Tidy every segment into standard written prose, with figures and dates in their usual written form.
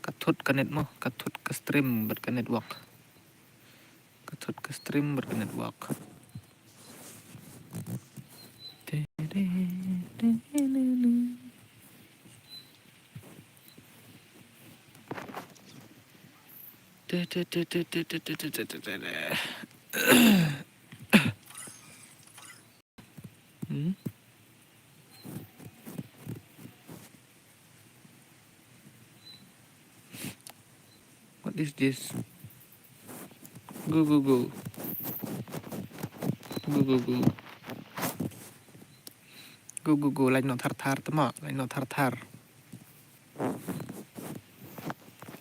Katut ke net mo, katut ke stream ke network. Katut ke stream ke network. What is this? Go go go. Go go go. Go go go. Like no thar thar tama. Like no thar thar.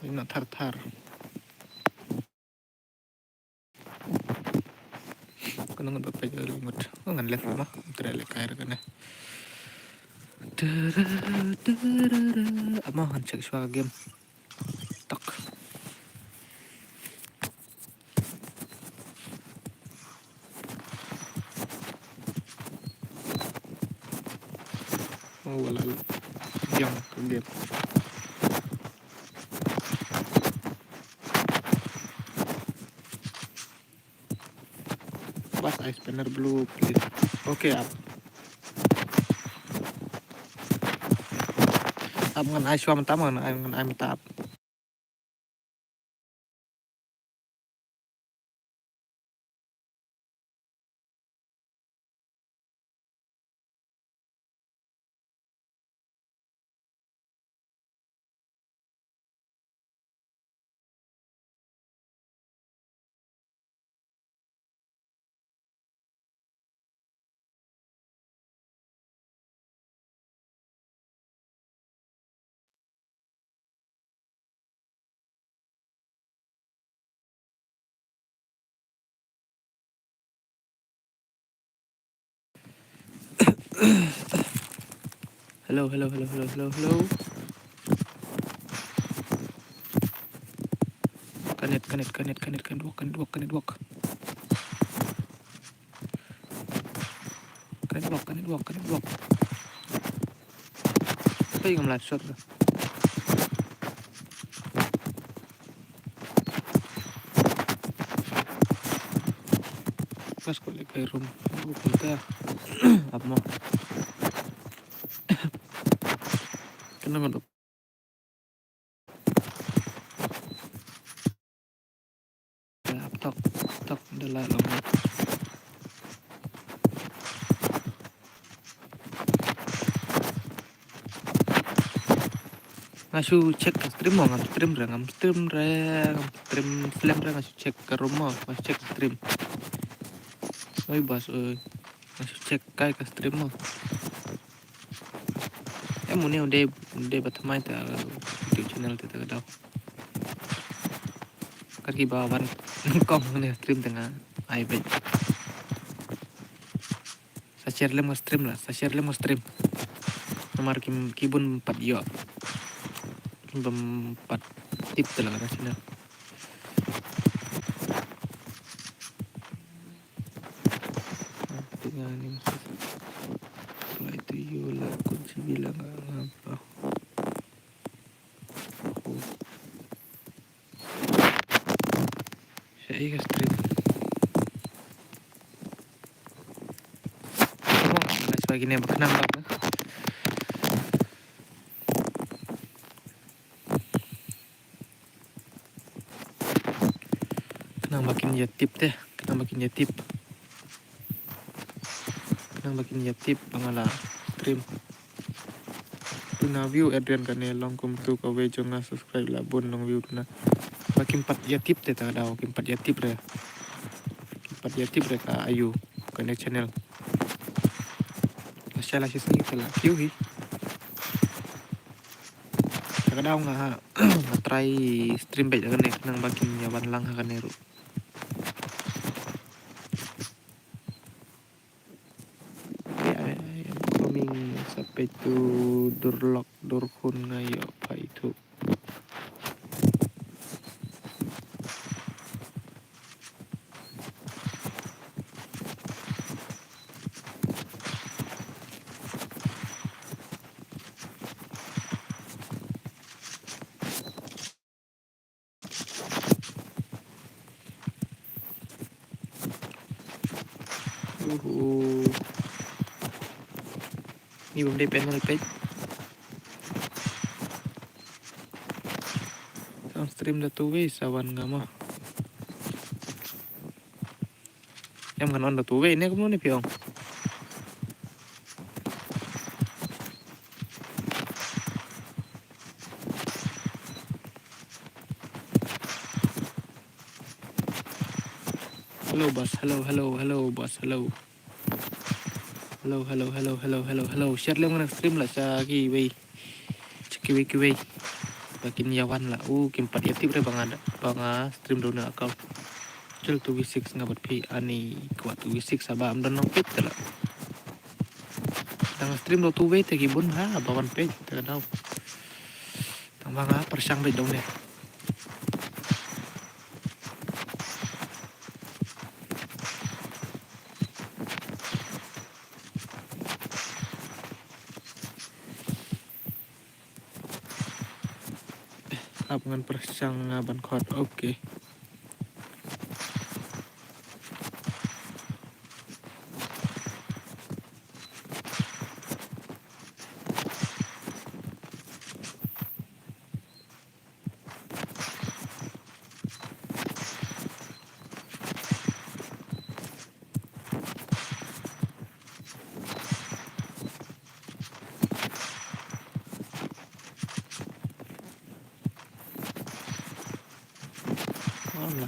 Like no thar thar. Kau nunggu berapa jauh lumut? Oh ngan left mah. Terlalu kair kan ya. Apa han cek suara game. Tak. Oh wala yang ke game. Bas ice spinner blue please. Okay up. Up ngan ice swam tama ngan I'm tap. Hello hello hello hello hello hello. Connect walk. Connect walk. Apa yang melat shot tu? Pas kau lekai room. Oh kita. Apa mau? Kenapa tu? Tok adalah lama. Ngasu cek stream mau ngam stream film ngasu cek ke rumah ngasu cek stream. Oi bas ngasu cek kai ke stream mau. Mune udah berteman tu YouTube channel tu tak tahu. Kaki bawan kong ni stream tengah iPad. Saya share le mau stream. Nomor kibun 4 yo. Kibun 4 tip tu lah channel. Tengah ni mulai tu yo lah kunci bilang apa. Saya ke stream. Lagi ni berkenang tak? Kenang makin jatip teh, kenang makin jatip bangala stream. Tuna view Adrian Kanelong kum tu kau wejong subscribe lah bon nong view tuna. Makin 4 jatip teh tak ada, makin 4 jatip re. 4 jatip re ka ayu kene channel. Masya sih kita lah. Yuhi. Kadang nga try stream baik kan nang makin nyawan lang kan neru. Coming sampai tu durlock durkun ngayo apa itu. นี่ผมได้เป็นอะไรเป็ดต้องสตรีมdatu we sawan nggak mah em kan on datu we ini kamu nih piong halo bos halo bos halo share lang mana stream lah sa kiwi kiwi bakin yawan lah kimpat ya tip bang ada bang stream dona account cel tu wisik ngabat pi ani kuat tu wisik sabam dan nongpit lah tang stream lo tu we te gibun ha bawan pe te kadau tang bang persang be dong ne up ngan persang ngaban khot oke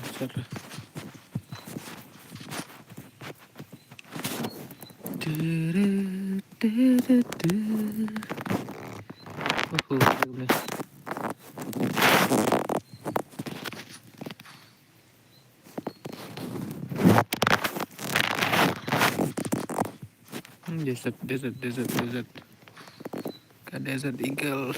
lah share desert ke desert eagle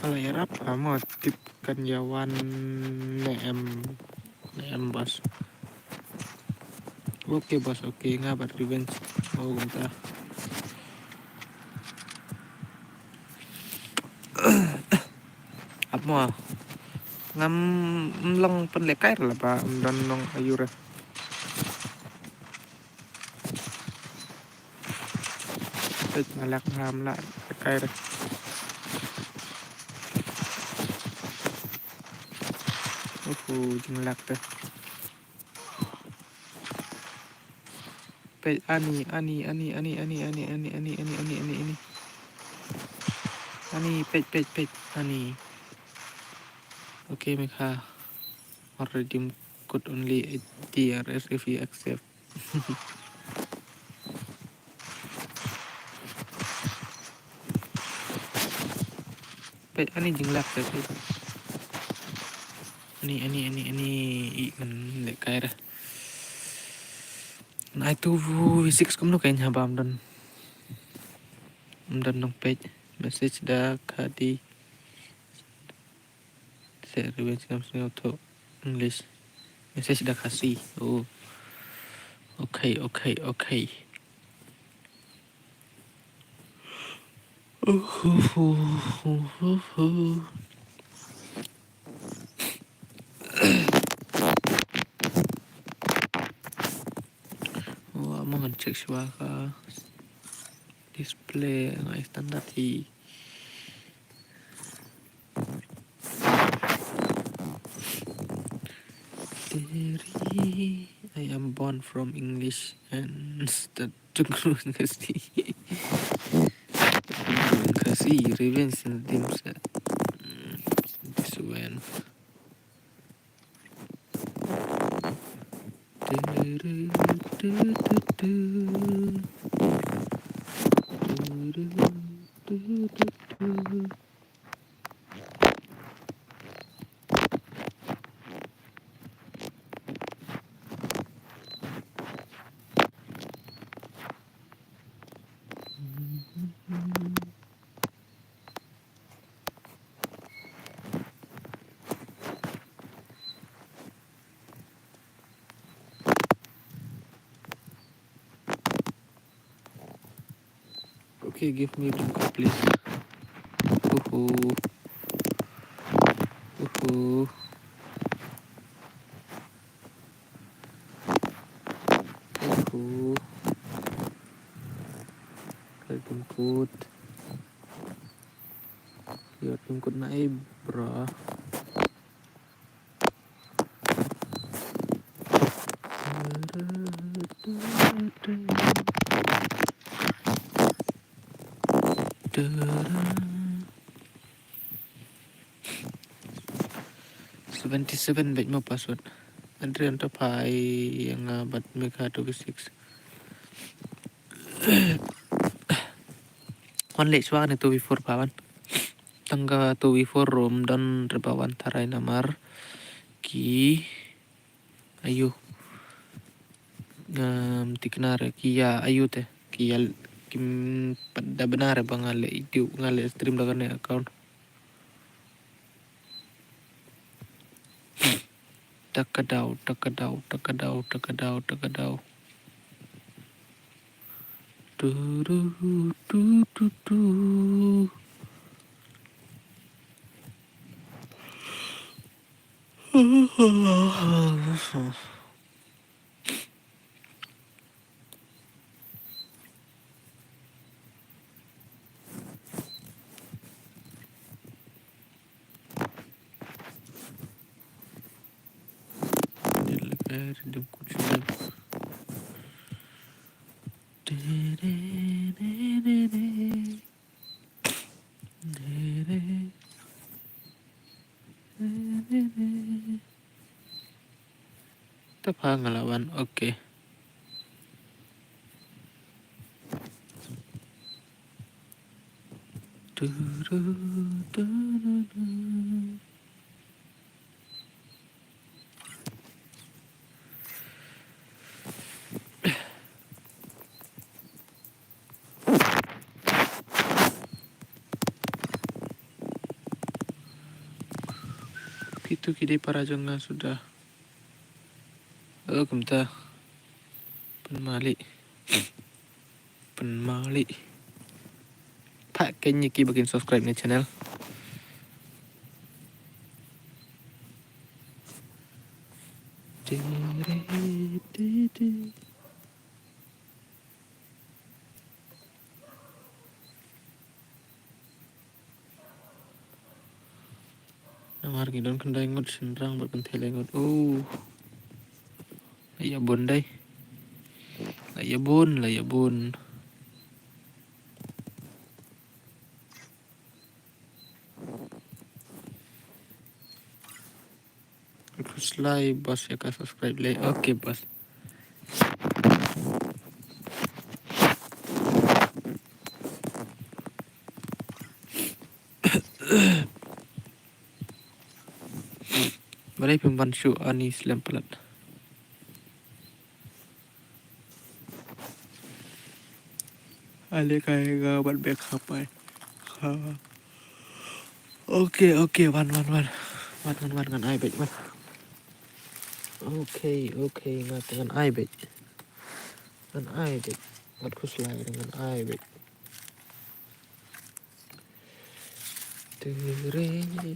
kalau ya apa mau tipkan yawan nem bos oke bos oke ngabar revenge bentar apa mau ngam long penlekai lah pak dan long ayura teď ngalak ngam lah lekai lah jenglak teh pe ani pe ani oke Mekha or redeem code only TRS if you accept pe ani jenglak teh ini man lekai dah nah itu V6 kamu kayaknya bam dan dong page message dah kadi saya revenge kamu untuk English message dah kasih oke mau ngecek suara display nggak standar I am born from English and start to grow kasih revenge in the teams this when Okay, give me Dimkut please. Uhu. Uhu. Uhu. Kayak Dimkut. Ya Dimkut naib, bro. Seven baik mau password. Adrian Tapai yang ngabat Mega 26. One late suara itu before pawan. Tangga tu before room dan rebawan tarai namar ki ayu tiknare kia ayu teh kia kim pada benar bang ngale itu ngale stream dagan account takadau takadau takadau takadau takadau tu tu tu tu Dem kucing. Apa ngelawan? Oke. Itu kini para jengah sudah. Oh, kemta. Penmali. Pak kayaknya ki bagian subscribe nih channel. Namar gidon kenda ingot senrang berkentil ingot. Laya bun day. Laya bun. Terus like bos ya ka subscribe like. Oke bos. Balai pemban syu ani Islam pelat. Ale kayak gabat back apa? Oke, wan ngan ai baik man. Oke, ngat dengan ai baik. Ngan ai baik. Ngat kuslai dengan ai baik. Tere-da-da.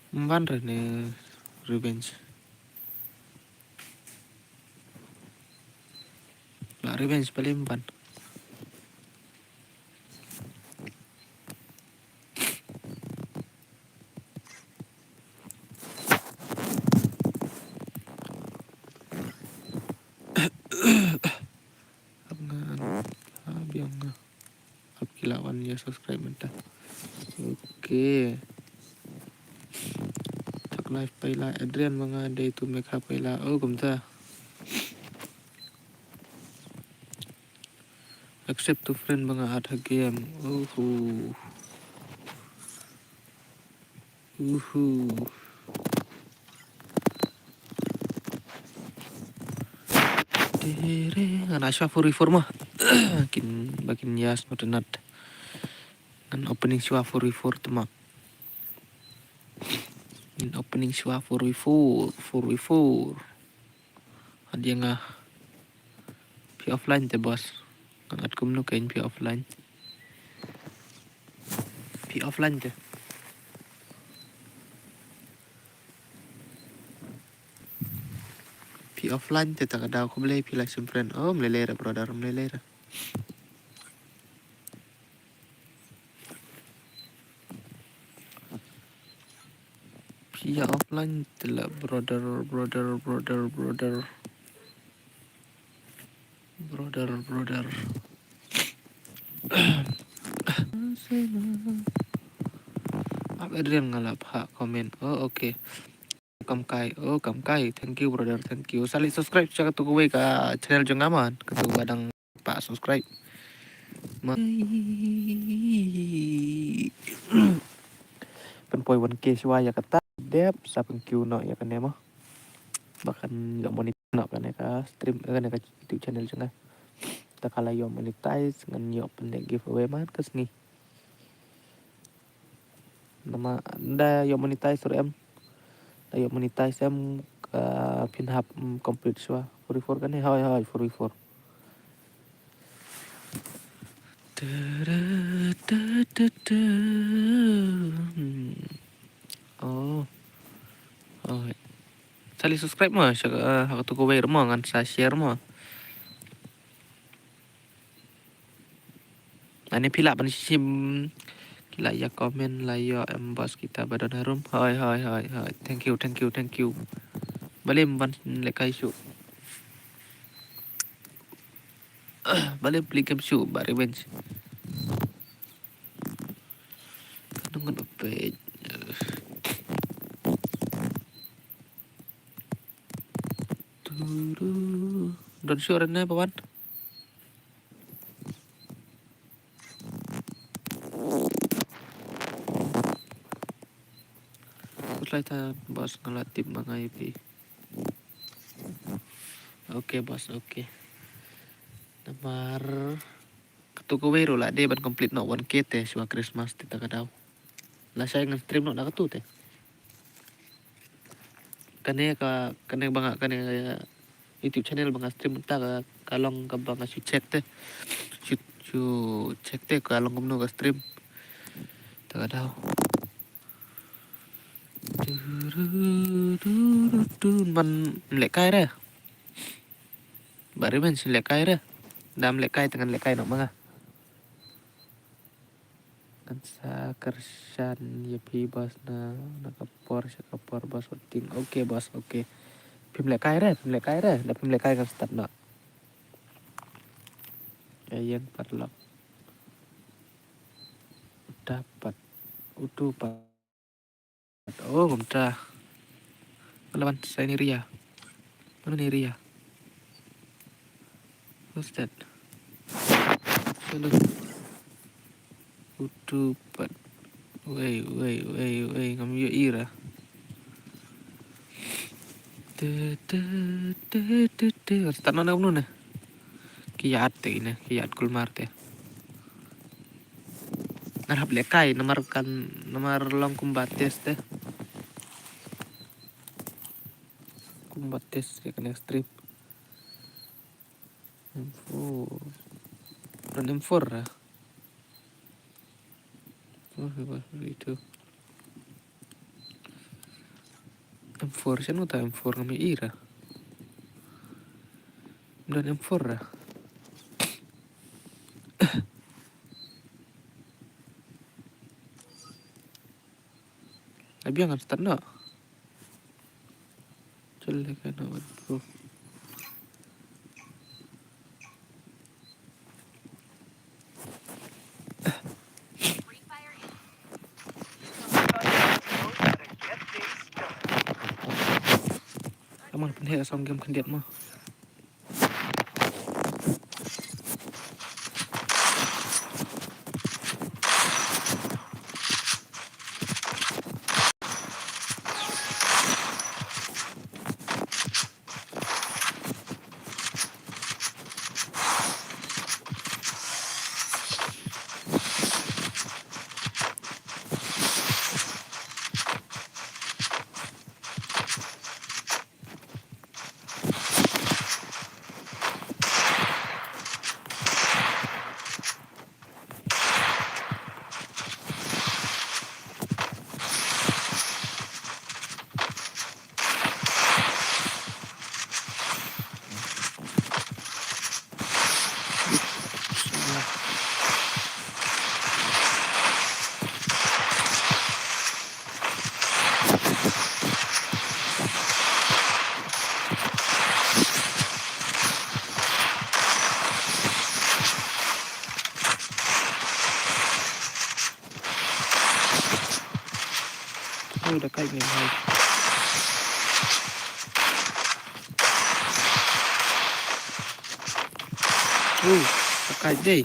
Mban rene revenge. Lah revenge paling mban. Biang kilauan ya subscribe mentah. Oke. live paila Adrian mga day to make up paila kumta accept to friend mga at game ana siya for reforma bakin yas no tenat an opening siya for reform tema in opening siya for reform ada nga pi offline te boss at kumno kain pi offline te pi offline te taka daw ko blay pi like some friend mlelera brother mlelera pi offline te la brother Adrian ngalap ha komen okay kam kai thank you brother thank you sali subscribe sa katu kuwi ka channel jong aman katu badang pa subscribe penpoy 1k siwa ya kata dep sa pengkiu no ya kan mo bahkan nggak monetize no kan ka stream kan ka YouTube channel jong ta kala yo monetize ngan yo pendek giveaway man kes ni nama nda yo monetize sur em da yo monetize em pinhap complete siwa 44 kan hai 44 oh sali subscribe mo siya ako to kuway mo ngan sa share mo ani pila pan sim kila ya komen la yo embos kita badan harum hai thank you balim ban lekai su balim plikam su ba revenge nungun page don sure na pawan Slide bos ngelatip mga IP. Oke bos, oke. Namar ketukuwero lah dia ban complete no 1k teh siwa Christmas tita kadaw. Lah saya nge-stream no nakatu teh. Kane banga YouTube channel banga stream ta kalong ka banga si check teh. Su check teh kalong kumno ka stream. Ta kadaw. Man lek kai ra bari men lek kai ra dam lek kai dengan lek kai no mga kan sa kersan ya pi bos na nakapor bos ting oke bos oke pim lek kai ra da pim lek kai kan start no yang parlok dapat utuh pak kumta melawan saya ini Ria. Mana nih Ria? What's that? Aduh. Utupat. Wey, ngam yo ira. Start na uno na. Kiyat ini, kiyat kulmarte. Narap lekay, namar long kumbates teh. Kumbates ya kan ekstrim. M4 lah. Itu. M4 siya no ta M4 kami ira. Dan M4 lah. Abi ang start na. Chale ka na bro. on penhe song game kan diat mah. Udah kayak gini. Kayak deh.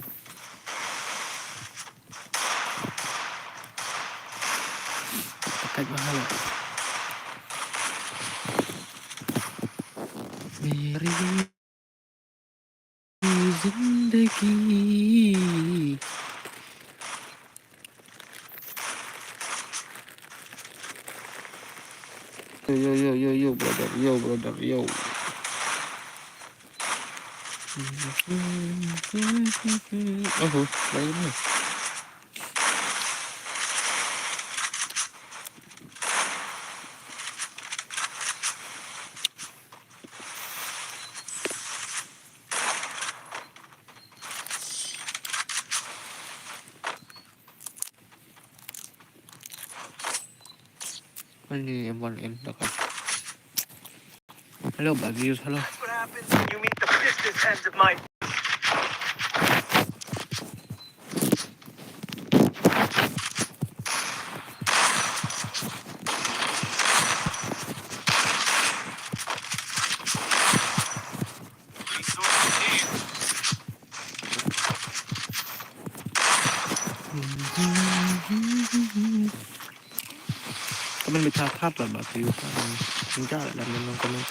Kayak mahal. Meri zindagi. Yo brother, yo. Oh, baik nih. Ini M1M dekat. Halo Bagius, halo. You meet the business end of my Comment bị thắt là Bagius. Mình chắc là mình không comment.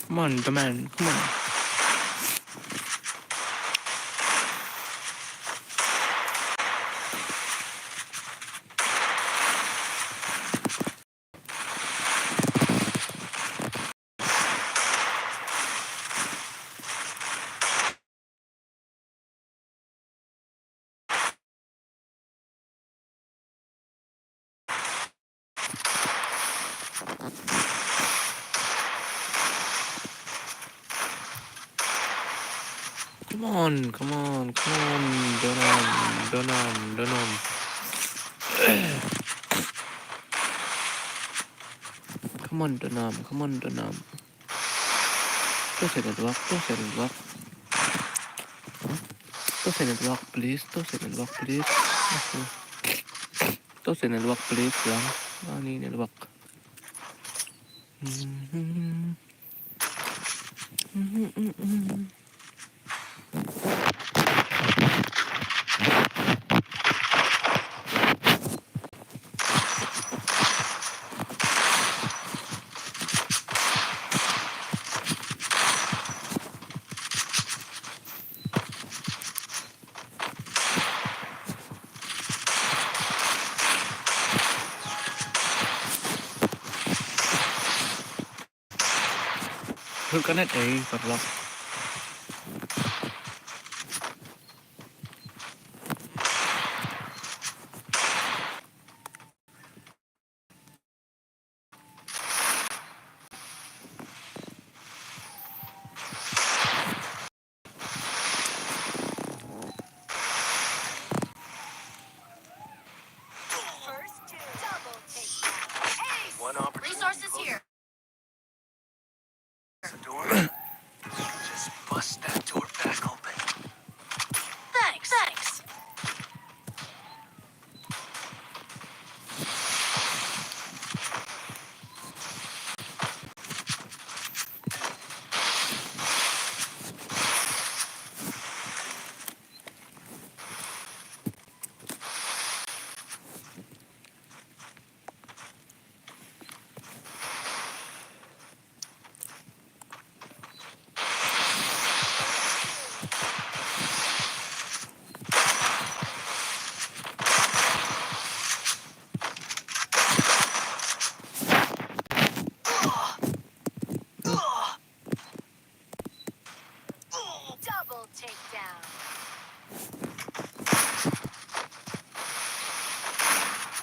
Come on, the man, come on. Come on. Donum. Come on, Donum. Toss in the block. Toss in the block, please. Toss in the block, please. Lang. Ini in the block. Look at it, for block.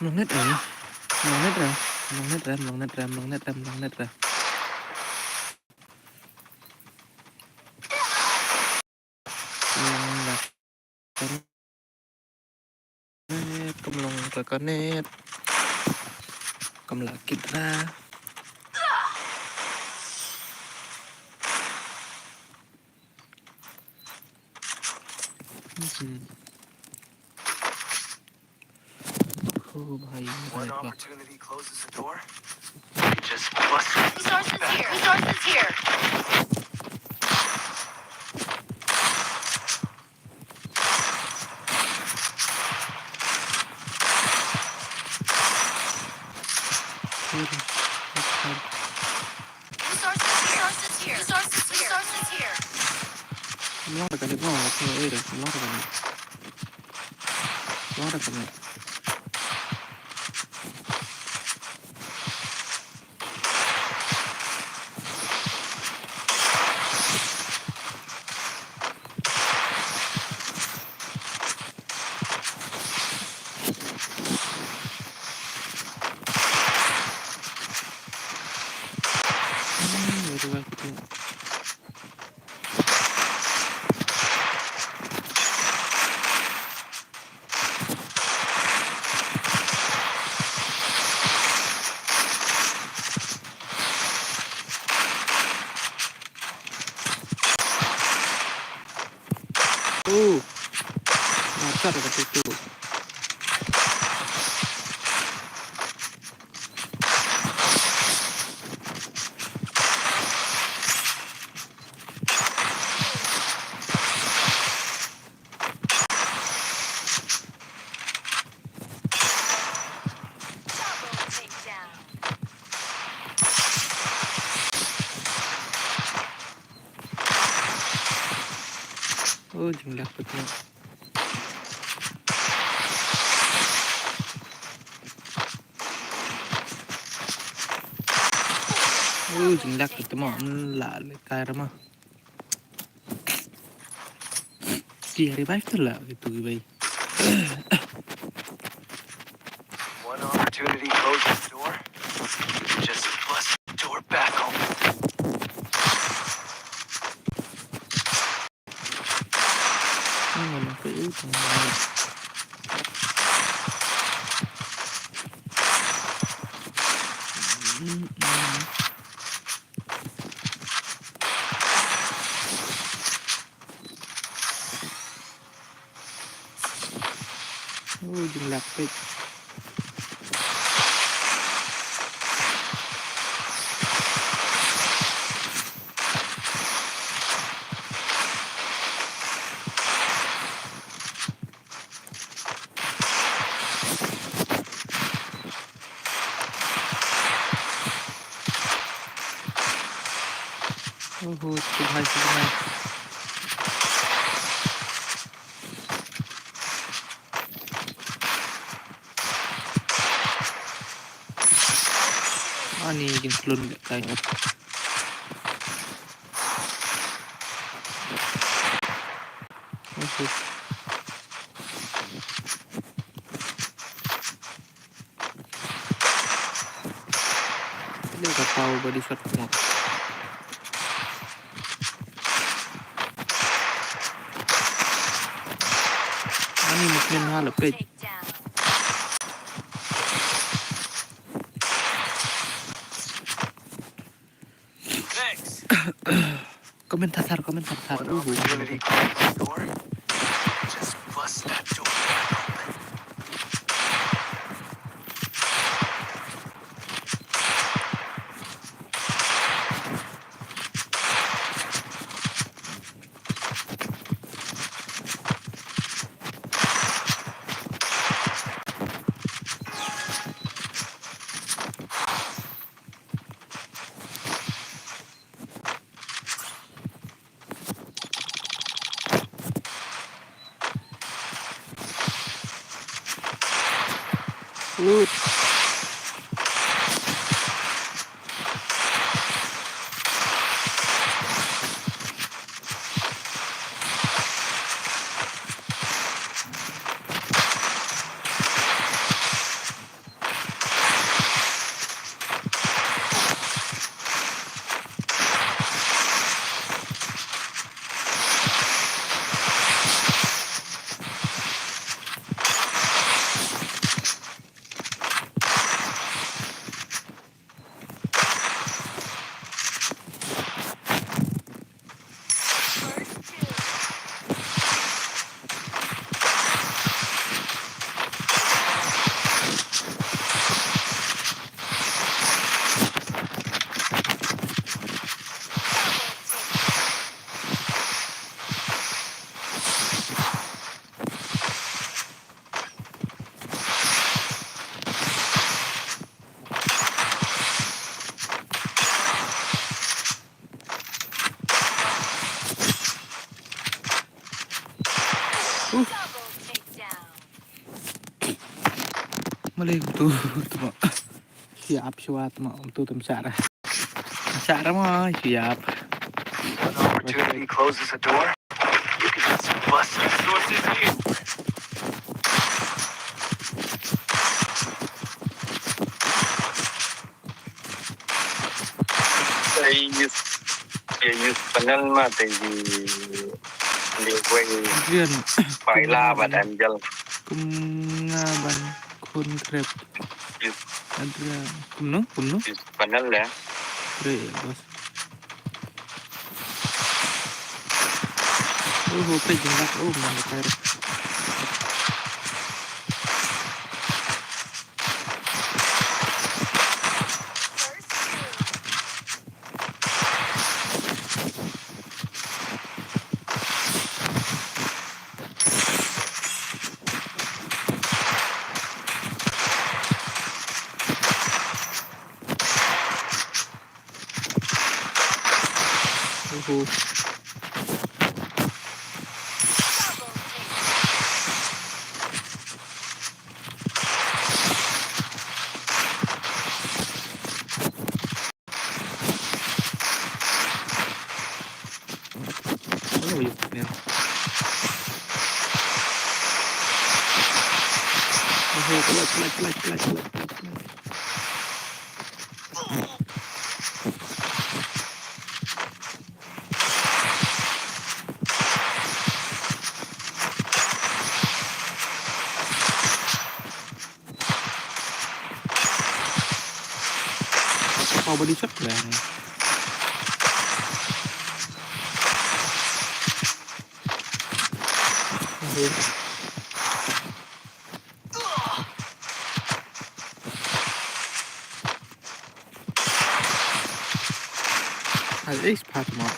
10 menit ya. 10 menit ya. 10 menit ya. 10 menit ya. 10 menit ya. 10 menit ya. Kemlong kanet. Kemlakit ra. Oh भाई One opportunity closes the door. You just bust. Resources here. Resources here. Resources here. Resources here. Lo ra kanet mo ko ere. Lo ra kanet. Lo ra kanet. Baru aku. Matar kat situ. Double takedown. Oh, jeng dapetnya. Oh, jeng dapet mo la le kair mah. Dia revive tu lah gitu bai. One opportunity closes the door. You just bust the door back open. Mana ke itu. Oh, jeng dapet. Oh, subhai subhai. Ani jeng selun kain. Oh, dia kapau body shot mo. Ani mungkin halap Double pet. takedown. Thanks. Komentar. One opportunity closes the door. You just bust that door back open. Lut. Boleh tu tuma siap siwa tuma tu tum cara. Cara mah siap. One opportunity closes a door, you can just bust it. Sources here. Saya panel mah tadi di quay Rian phải la và đàn dân Kungaban kun krep. Ada kumno panel ya. Re bos. Oh pe jendak mana kair. Oh iya nih. Oh pelat. Kau body shot lah. Ada ace part mah.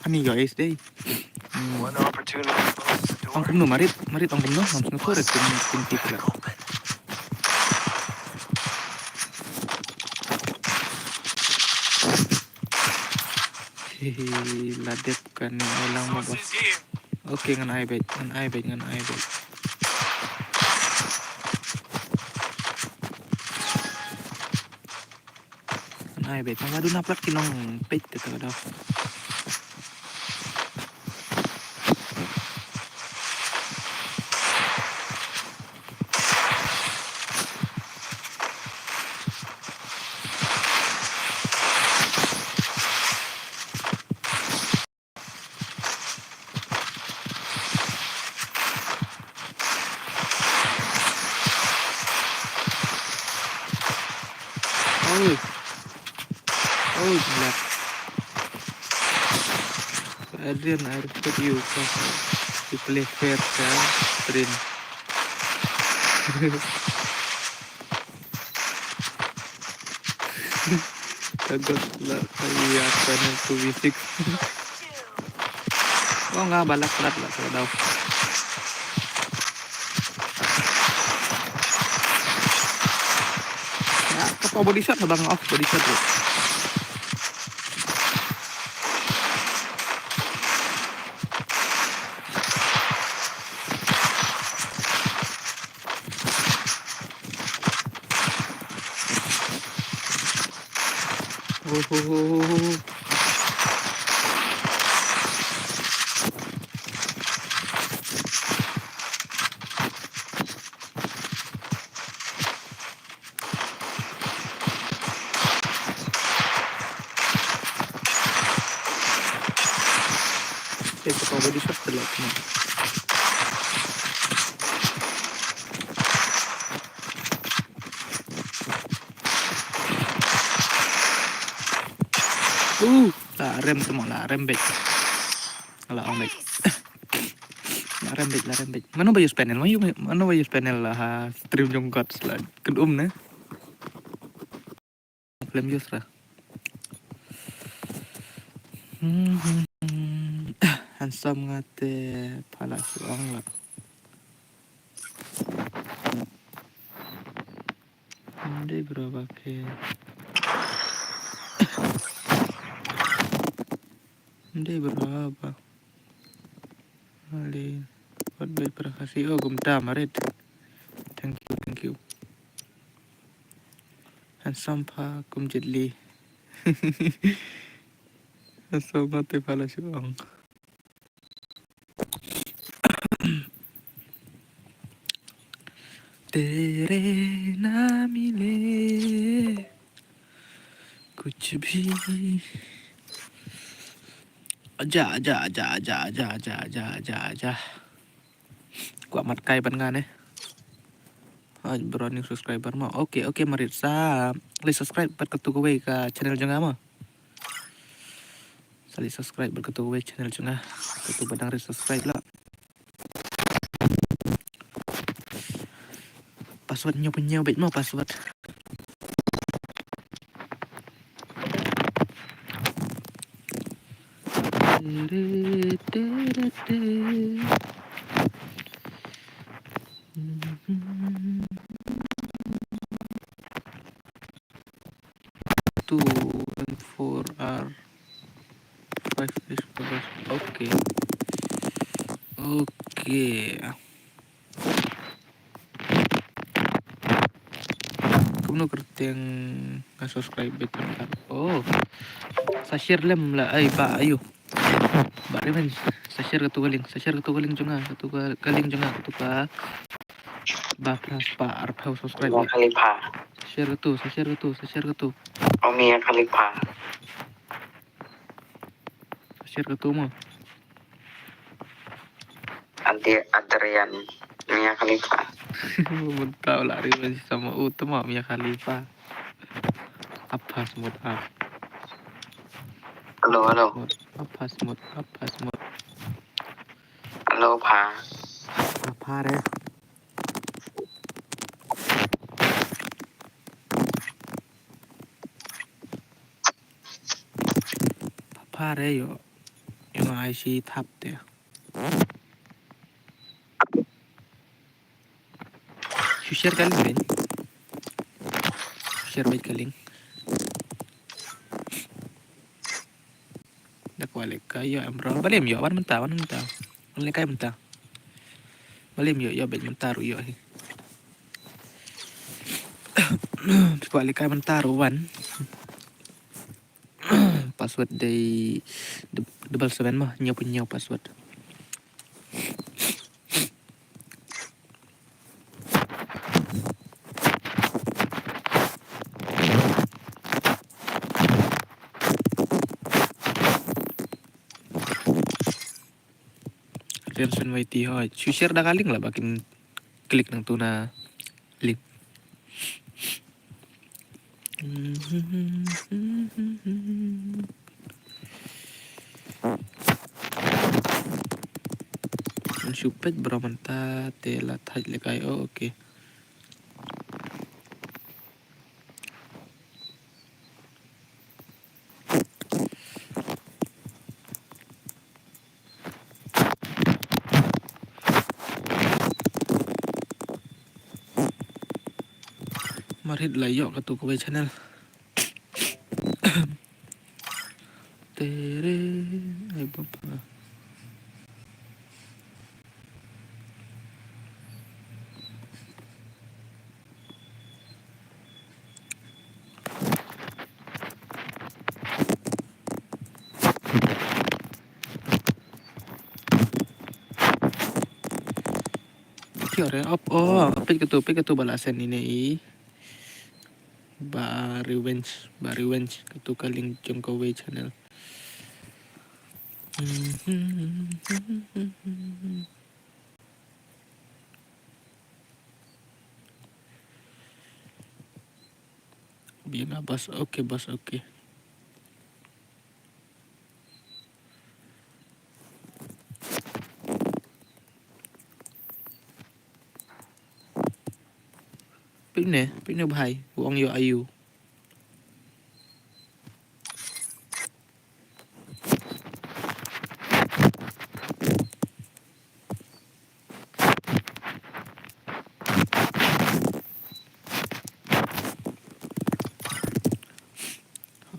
Ani guys deh. One opportunity closes a door, Ang kumno marit ang kumno hamsun ko red kun tikla. open. Hehe ladep kan ulang mo bos. Oke ngan ai bet. Ngan ai bet. Madu naplat kinong pet kita daw. Oh, gelap. Adrian harus you to play fair kan, Adrian. Kagak lah lihat panel 2v6. Oh nggak balak lah kalau daw. Ya, kapal body shot bang off body shot bro. Oh. Kapal body shot terlihat nih. Lah rem semua lah rem back. Ala omek. La rembek. Mana bayu panel? Mana bayu panel lah ha stream jongkot lah. Kedum na. Film jus lah. Handsome ngate pala suang lah. Ini berapa ke? Ini berapa? Ali, buat baik kasih. Oh, gumta marit. Thank you. Handsome pa kum jidli. Handsome ngate pala suang. तेरे ना मिले कुछ भी aja gua mat kai ban ngane browning subscriber mah oke marit sa li subscribe pat ketu kowe ka channel jenga mah sali subscribe berketu kowe channel jenga ketu badang re subscribe lah password nyoba bet mau password Two and 4 are 5 is oke kamu kerteng nggak subscribe betul kan oh sa share lem lah ay ba ayo ba rin sa share ketu galing junga ketu ka ba pras pa arpaw subscribe เมียคาลิฟา sa share ketu เอาเมียคาลิฟา sa share ketu mo อันเดรียนเมียคาลิฟา mentau lari masih sama utama Mia Khalifa apa semut up ฮัลโหล apa semut ฮัลโหลพา apa re apa re yo yang IC tap deh share kaling ben share baik kaling dak wale kayo amro balem yo wan mentah wale kay mentah balem yo bet mentaru yo wale kay mentaru wan password dari double 7 mah nyaw password Renson YT hoi share dah kaling lah bakin klik nang tuna link Supet beromenta telat hajle kai oke marit layo ketu kowe channel tere ay bapa Kiore oh pet ketu balasan ini ba revenge ketu kaling jongkowe channel biar bas oke Pik ne bhai. Wong yo ayu.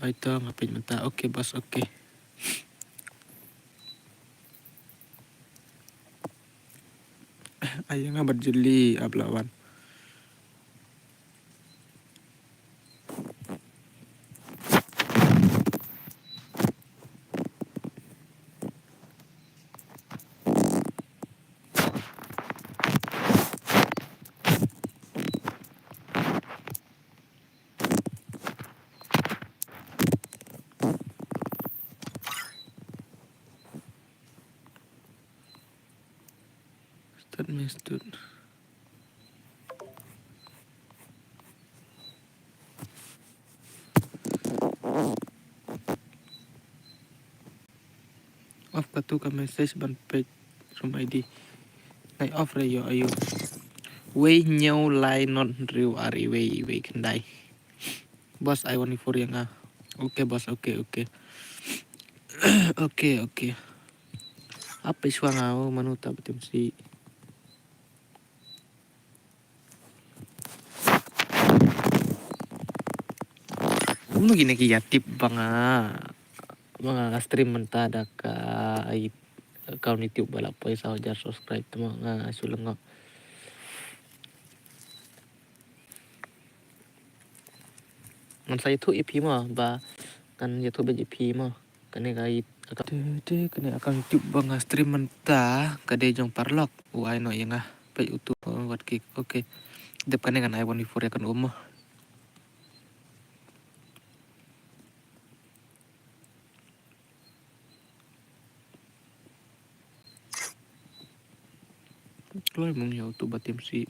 Ai to ngapin mata. Oke bos, oke. Ayo nga berjeli ablawan. Stud. Off ka tu ka message ban page from ID. Nay off ra yo ayu. Wei nhau lai not riu ari wei kendai. Bos I want for yang ah. Oke bos, oke. Oke. Apa iswa ngau manuta betim si. Kamu gini ki ya tip banga stream mentada ka account YouTube balap poy sa jar subscribe tama nga sulang nga. Man sa YouTube IP mo ba kan YouTube IP mo kani kait kani account YouTube banga stream menta kade jong parlok uai no yang ah pay utu wat ki oke. Dep kani kan I want for ya kan ummo. Keluar mong yaw to batim si.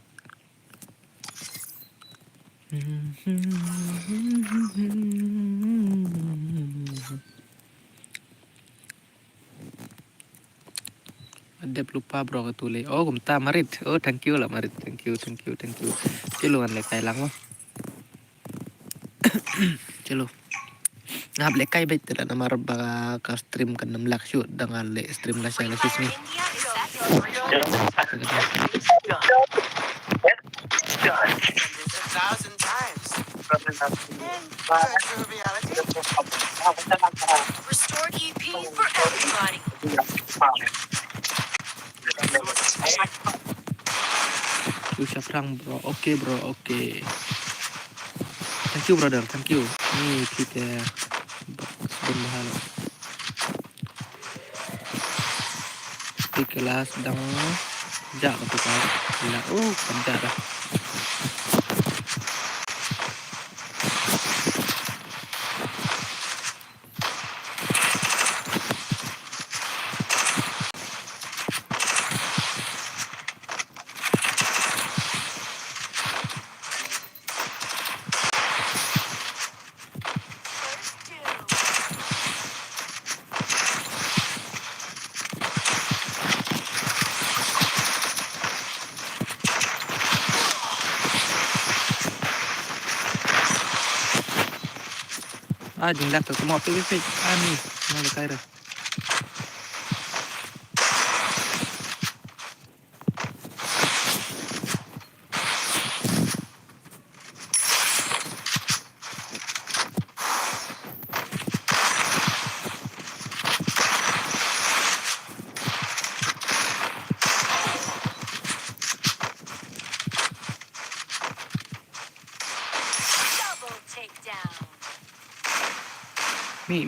Adep lupa bro ketule. Oh kumta marit. Oh thank you lah marit. Thank you. Ciluan lekai lang mo. Cilo. Ngap lekai bet tala na marba ka stream kan 6 lakh shoot dengan le stream lah saya lasis ni. Done. 1,000 times. Virtual reality. Restored EP for everybody. Susah perang bro. Oke bro, oke. Thank you brother, thank you. Nih kita berbahala. Di kelas sedang jak tu kan. Bila penjar dah. Jing dak tu mau PVP. Ni, mau lekai dah. Double takedown. Mi.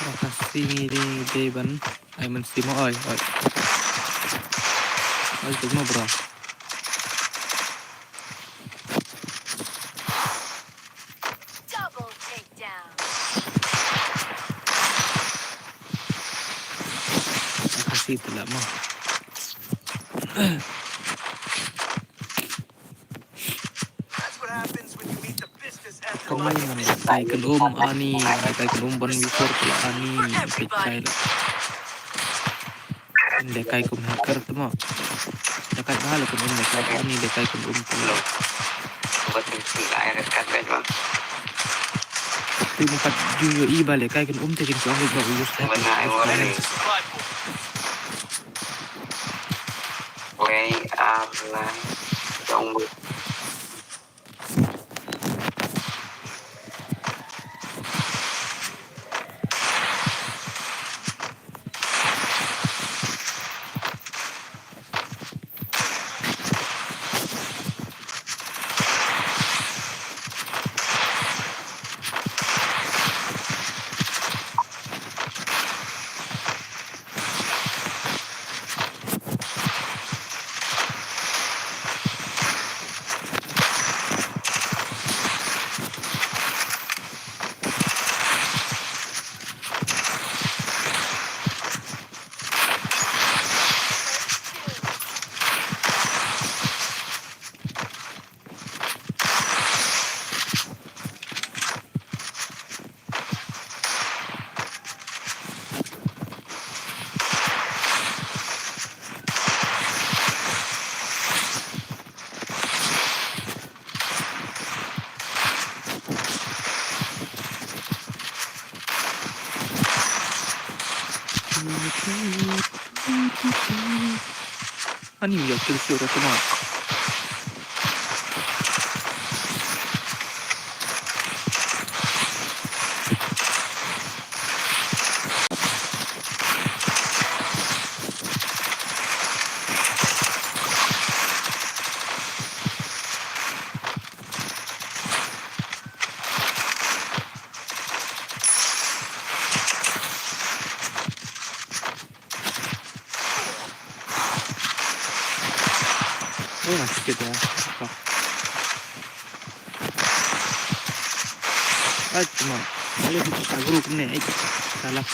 Makasih ni Devan. Ay man si mo oi. Oi mo bro. Double takedown. Makasih pula mo. That's what happens when you meet the business Kamu ethical. tay kelum ani, tay kelum ban before pula ani, pecah lah. Dekai kum hacker tu mo. Dekai mahal kun dekai ni dekai kun tu. Lo. Buat tinggi lah air kat bawah. Tu empat juga i balik kai kun tekin ku ambil bawa ulus. Benar yang orang ni. Way Allah. Tunggu. Ani ya kill shoot tu mo. Oh, sikit ya. Ay, cuma. Boleh kita grup ni. Salah.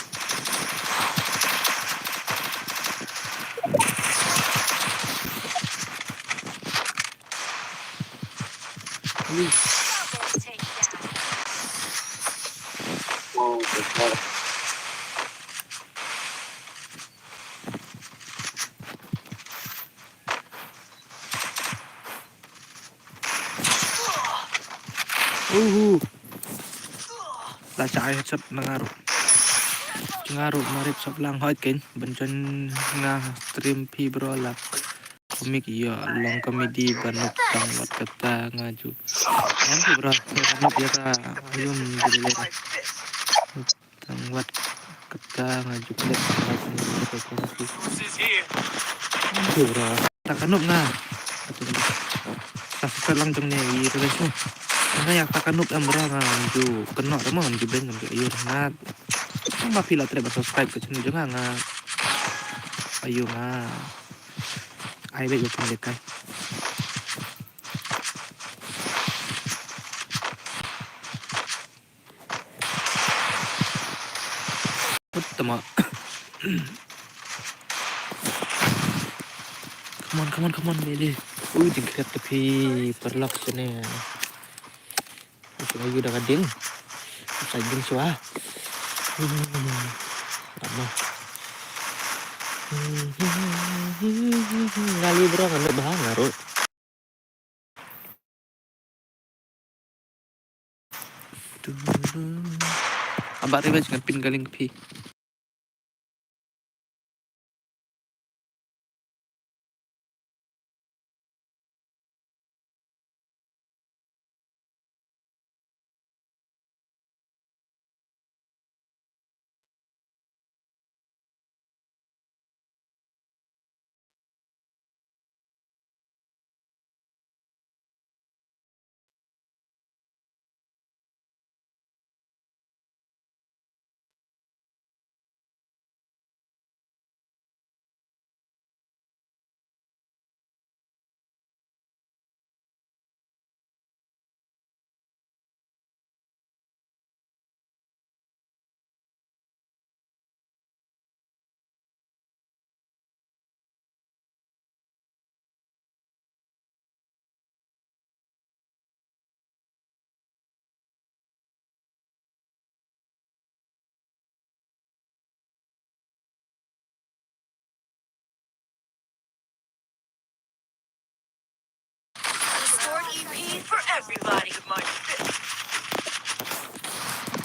Double takedown. Oh, betul. Là chạy sập ngaruh. Ngaruh marip sập lang hoi ken bencon nga stream pi bro lah. Komik iya long komedi banuk tang wat kata ngaju. Nanti bro, banuk ya ka ayun dulu tang wat kata ngaju klip. Nanti bro, tak kanup nga. Tak lang tong ni relation. Nah, yang tak kanup yang bro ngaju kena sama ngaju beng ngaju ayun ngat. Sama pila treba subscribe ke channel juga nga. Ayun nga. Ai bây giờ phần liệt cây Utama. Come on, Lily. Tingkat tepi perlak sini. Itu lagi udah kading. Sajing suah. Lama. Ngali bro, nggak bahang ngaruh. Abang revenge dengan pin galing pi.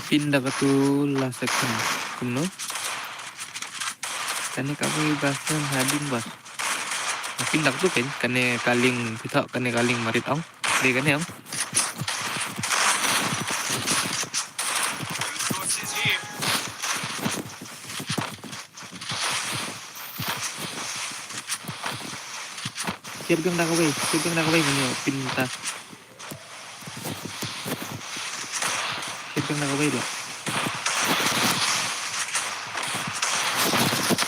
pindah ke tu last section kuno kane kamu bahasa hadin bas pindah tu kan kane kaling kita kane kaling marit ong de kane ong Resources here. siap gang dah kawai punya pindah siap gang dah kawai lah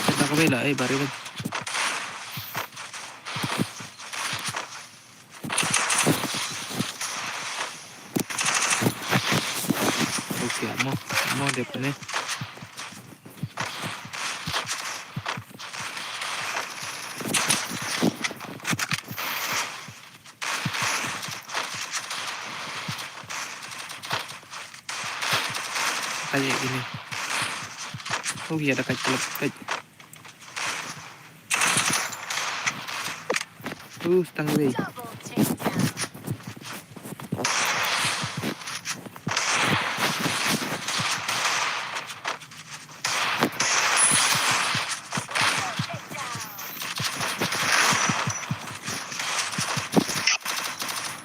siap dah kawai lah bari kan oke mau depan ni kayak gini. Oh iya ada kaca lepet. Setengah way. Double takedown.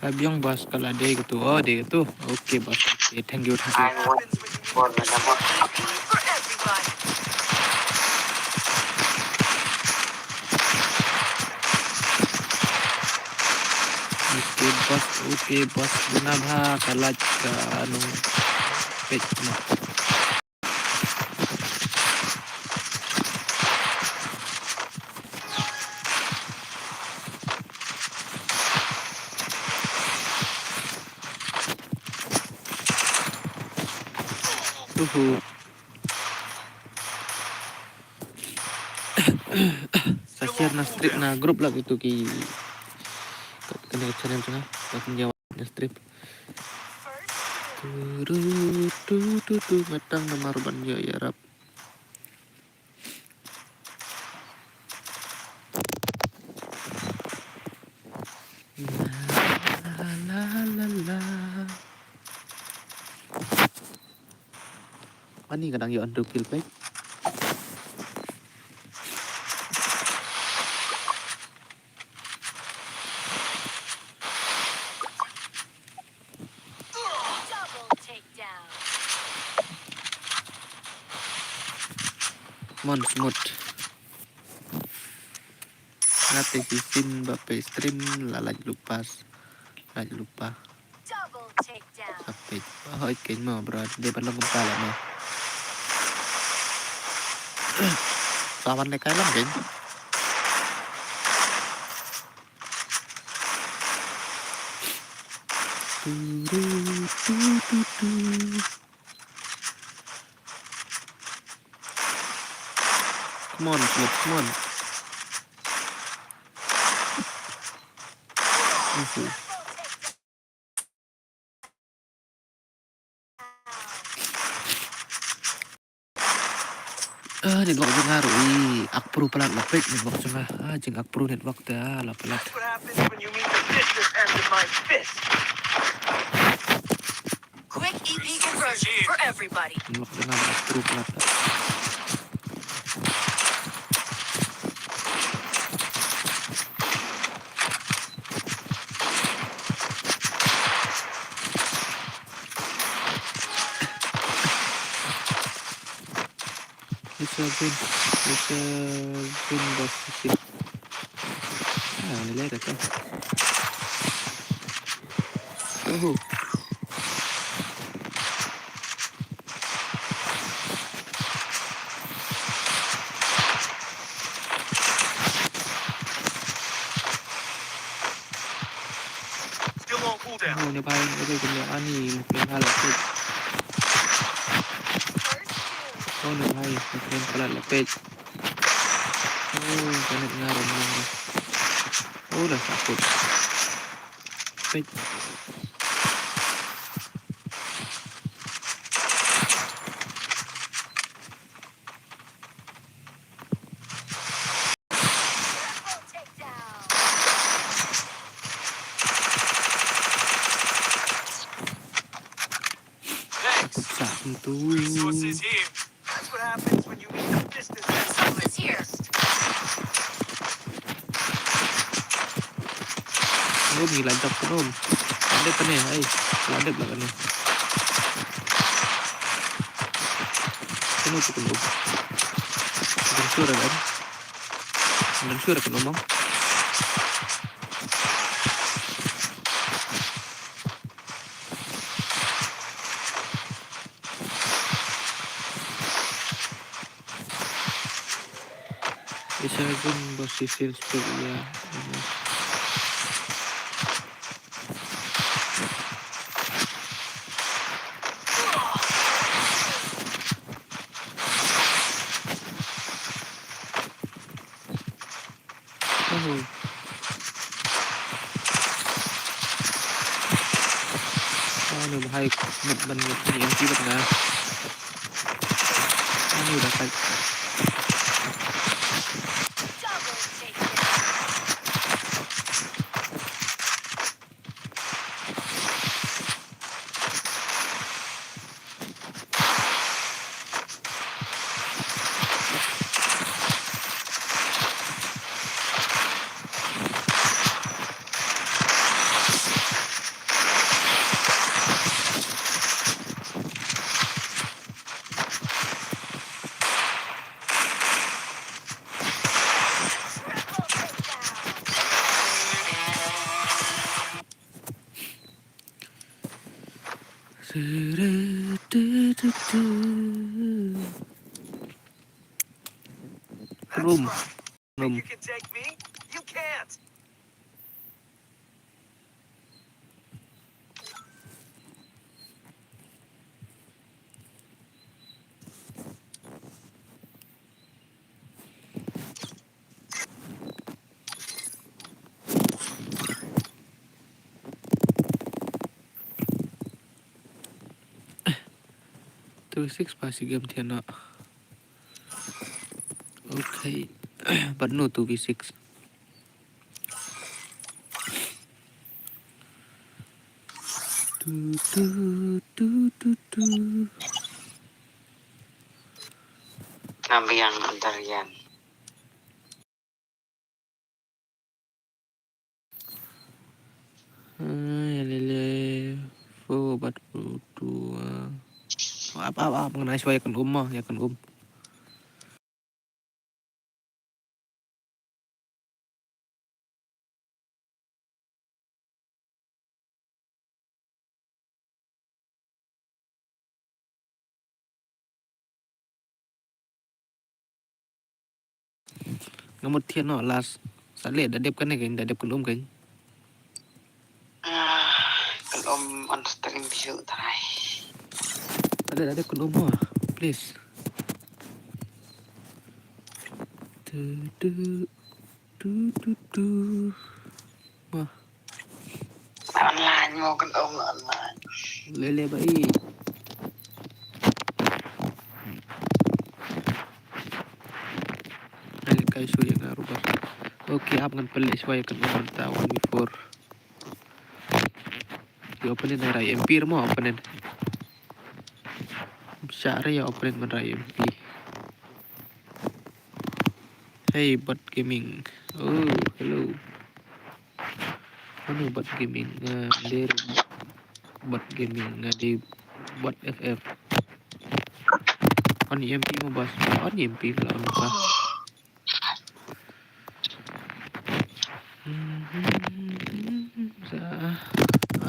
Kabyong bos kalau ada gitu. Oh dia gitu. Oke bos. Okay, thank you. I want more than a boss. AP for everybody. Oke bos. Kenapa kalah ke anu page na. Sa share na strip na group lah gitu ki kena channel tu na pakin jawab na strip tu matang na maruban yo ya rap la ani kadang yo under kill back Double takedown. mon smooth ngate kisin bape stream lalaj lupa Double takedown. sampai hoy ken mo bro de balong kepala mo lawan ne kalam ken Come on, smooth, come on. Network juga ngaruh. Akpro pelat lepek network juga. Jeng akpro network dah lah pelat. That's what happens when you meet the vicious end of my fist. Quick EP conversion for everybody. Network dengan akpro pelat. Bisa bin bos sikit. Nilai kata. Still on cooldown. Ni paling ada kenyataan ni mungkin hal itu. Ni paling mungkin pelat lepek. Kena ngaruh ni. Dah takut. Lepek. Double takedown. Thanks. Sakit. Resources here. That's what happens when you meet a business Someone's here. Om gila jok kan om. Adep kan ya, adep lah kan ya. Kan itu kan om. Dan suara kan. Dan suara kan om. Bisa pun posisi seperti ya. Ano bahaya ban ini yang tiba na. Ano udah kayak Double takedown. Triple takedown. Room. Think you can take me? You can't. Two six pasti game tiana. Okay, but no 2v6. Kami yang antarian. Lele, obat butuh. Apa mengenai suaya kan mah ya kan ngamut thiên nọ là xã lệ đã đẹp cái này đã đẹp kan kan. Kalau on stream bisu tarai. Ada kan mah, please. Wah, Online mau kan online. lele baik. Kayak suya nga rubah. Okay, up ngan pelik suaya kan tahun before. Di openin na ray MP mo openin. Syara ya openin man ray MP. Hey, bot gaming. Oh, hello. Ano bot gaming? There bot gaming di bot FF. On EMP mo bas? On EMP lah on pa. Sa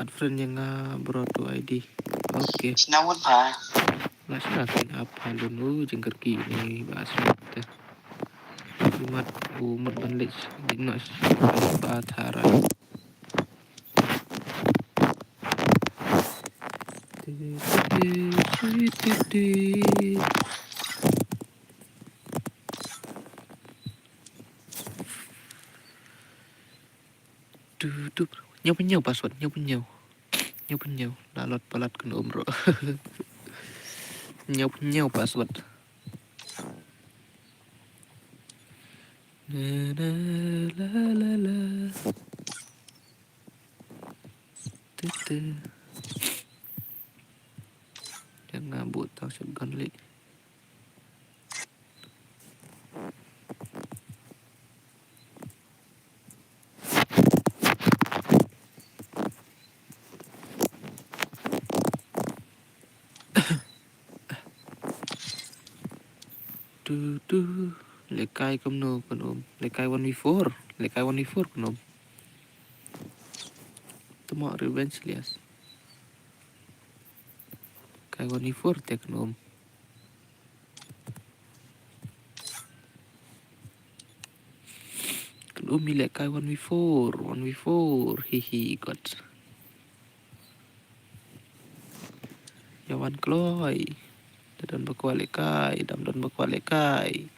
add friend yang bro to ID. Okay. Sinawon pa. Mas natin apa dulu jengker kini bahas mata. Umat banlik dinas batara. Duduk nyaw password nyaw lalot palat kena bro. nyaw password la tutu yang ngabut tau shotgun li. Tu lekai kumno kunom lekai 1v4 lekai 1v4 kunom temo revenge lias kai 1v4 te kunom kunom lekai 1v4 hihi god Yawan kloy dan bakwa lekai dam don bakwa lekai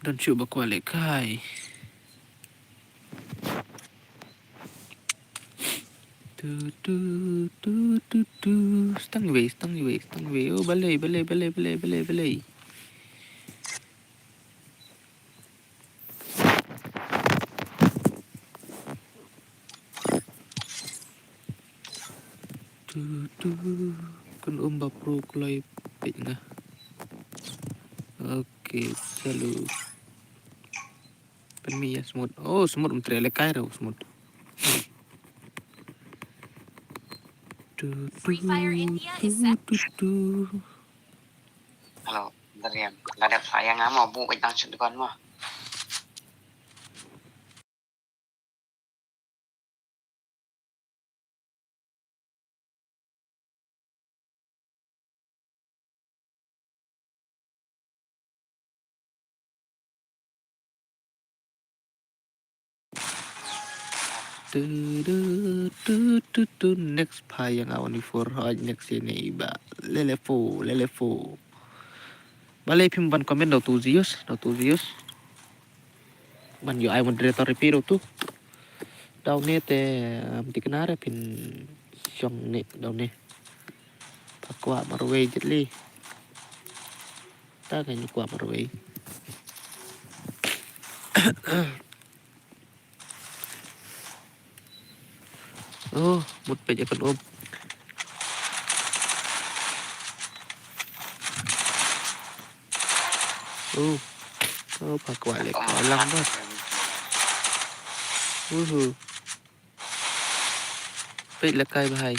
dan syuk bakwa lekai tu stang way oh balai tu kun bapro kloy pit nga oke selalu penmi ya semut oh semut menteri lekai rau semut Free Fire India is set. Halo, bentar ya. Nggak ada saya nggak mau bu, kita shotgun mah. Next pie yang awan di for next ini ba lelefo balai pim ban komen do tuzios ban yo ai moderator repiro tu daw ne te di kenara pin syong ne daw ne pakwa marway jetli ta kan kwa marway oh mut pe kan oh pakwa lek lang ba pe lekai bahai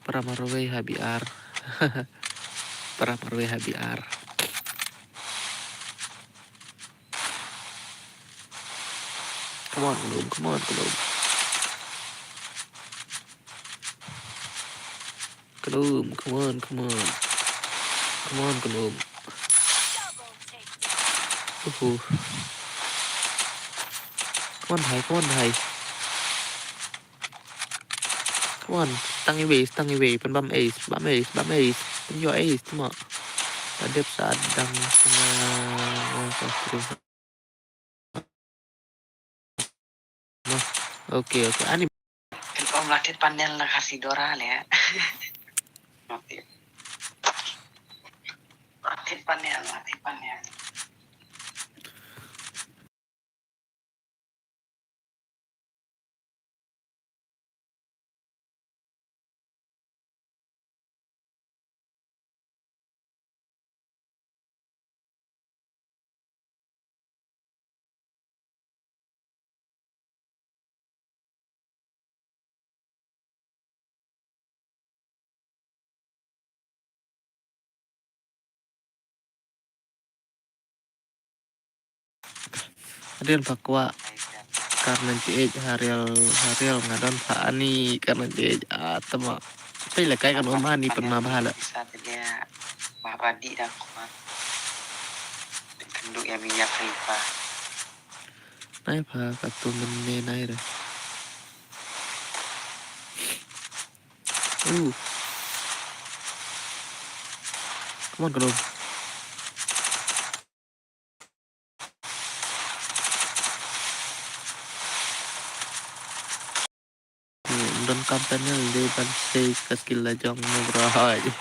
para marway habiar para marway habiar come on come on Double takedown. come on hai come on tangi way pen bam ace pen yo ace cuma adep sadang oke ani Kalau melatih panel lah kasih doral ya. Latih panel. Adel pakwa karena cie harial ngadon pak ani karena cie atama tapi lah kayak kan omani pernah bahala Bisa dia mabadi dah kuat. Kenduk ya minyak riba. naik pak katu menne naik dah come on kalau don kampannya di bansai kaskil lajang mubrah aja.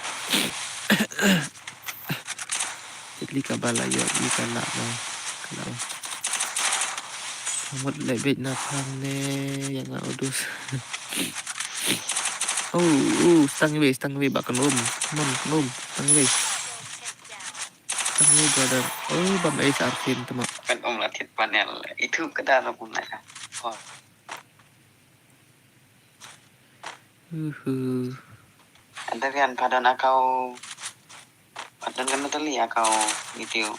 Jadi kabala yo di kana mo. Kana. Kamot lebih na ne yang udus. Stang we bakal nom, stang we brother. Oh, bam arkin teman. เป็นองค์ละทิศปันเนี่ยอีทูบก็ได้ระบุนะครับพอ Antakan padan akau padan kan tali akau gitu.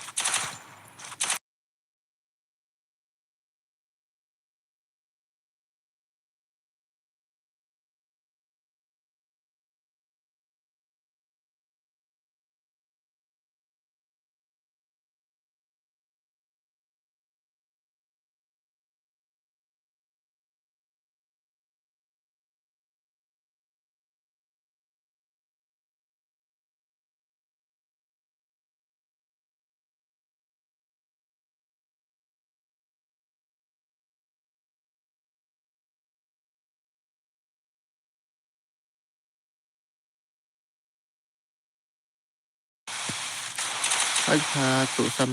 Aja tu sam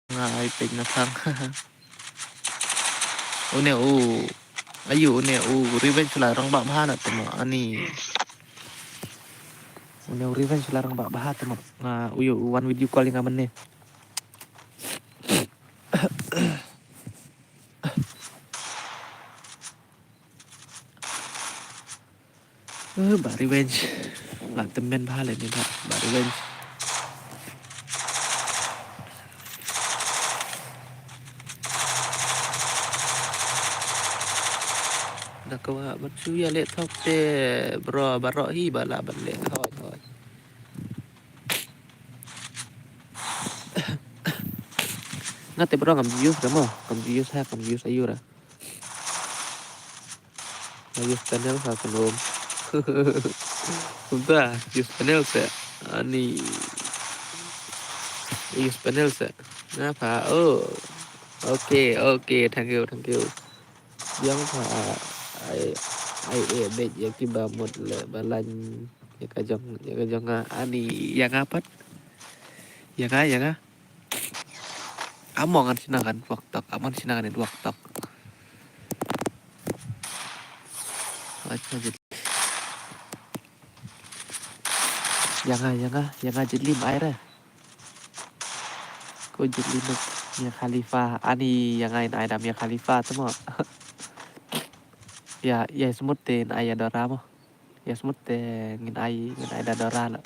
ngai ping na thang. Une ayu une revenge larang bak bahan atau ani. Une revenge larang bak bahan atau uyu one video calling aman nih. Bak revenge. Lah temen bahan ini bak revenge. Dah kau macam ya let top te bro barok hi bala balik thôi. Ngate bro ngam views kamu, ngam views ayu lah. Ayu channel sa belum. Udah, use panel sa. Ani use panel sa. Ngapa? Oh. Okay, thank you. Yang ai bet ya kiba mod le balan ya kajong ani yang apa? Ya. Amongan sinakan waktu, aman sinakan itu waktu. Aja jadi. Yang jadi air. Kau jadi yang Khalifah, ani yang lain ada yang Khalifah semua. Ya semut ten ayah dora mo. Ya semut ngin ayah dora lah.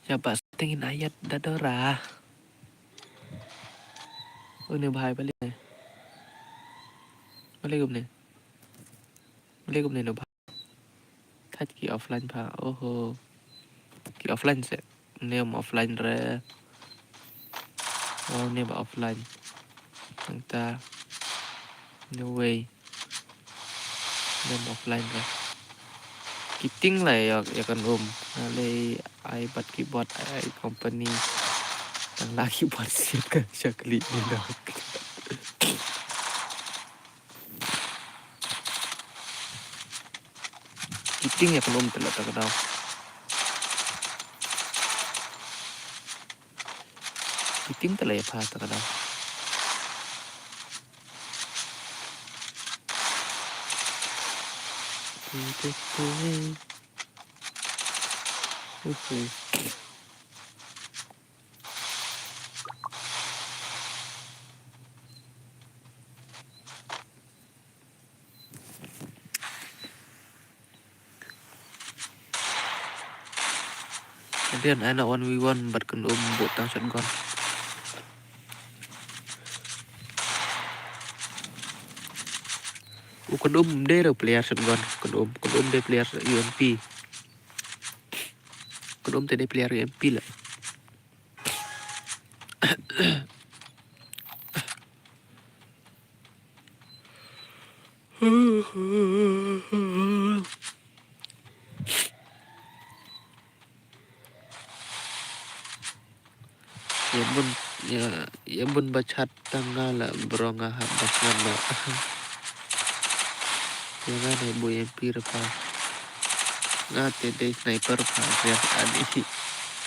Ya pas tengin ayat dadora. Oh ni bahaya balik ni. Balik ni no bah. Touch ki offline pa. Oh. Ki offline se. Ni offline re. Oh ni ba offline. Entah. No way. Ni offline re. Kiting lah ya kan Nalai buat keyboard company yang lagi buat siap kan syakli ni dah. Kiting ya kan telah tak kenal. Kiting telah ya pas tak kenal. Kemudian anak 1v1 berkendum buat tang shotgun. Kedum dia player shotgun, kedum dia player UMP. Kedum dia player UMP lah. ya bun ya bun bacat tanggal bro ngahap bacan ba ya nga ne boy empire pa ngate de sniper pa ya ani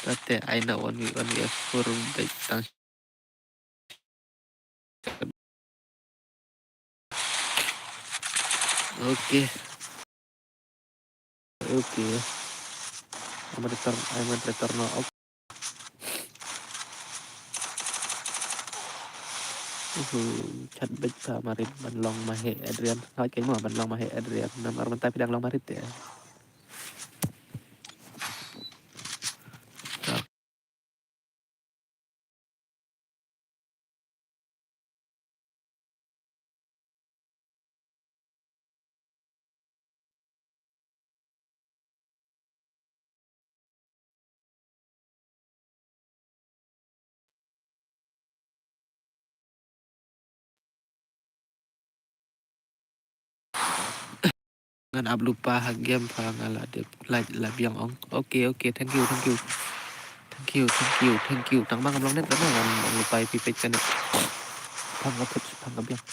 tate aina one we for baik tang oke oke I'm return no chat bích pa marit ban long mahe Adrian nói cái mà ban long mahe Adrian nam ar man tapi dang long marit ya ngan ab lupa ha game pa ngala de la biang ong oke thank you tang bang long net kan ngan lupa pipet kan pang ngapet pang ngabiang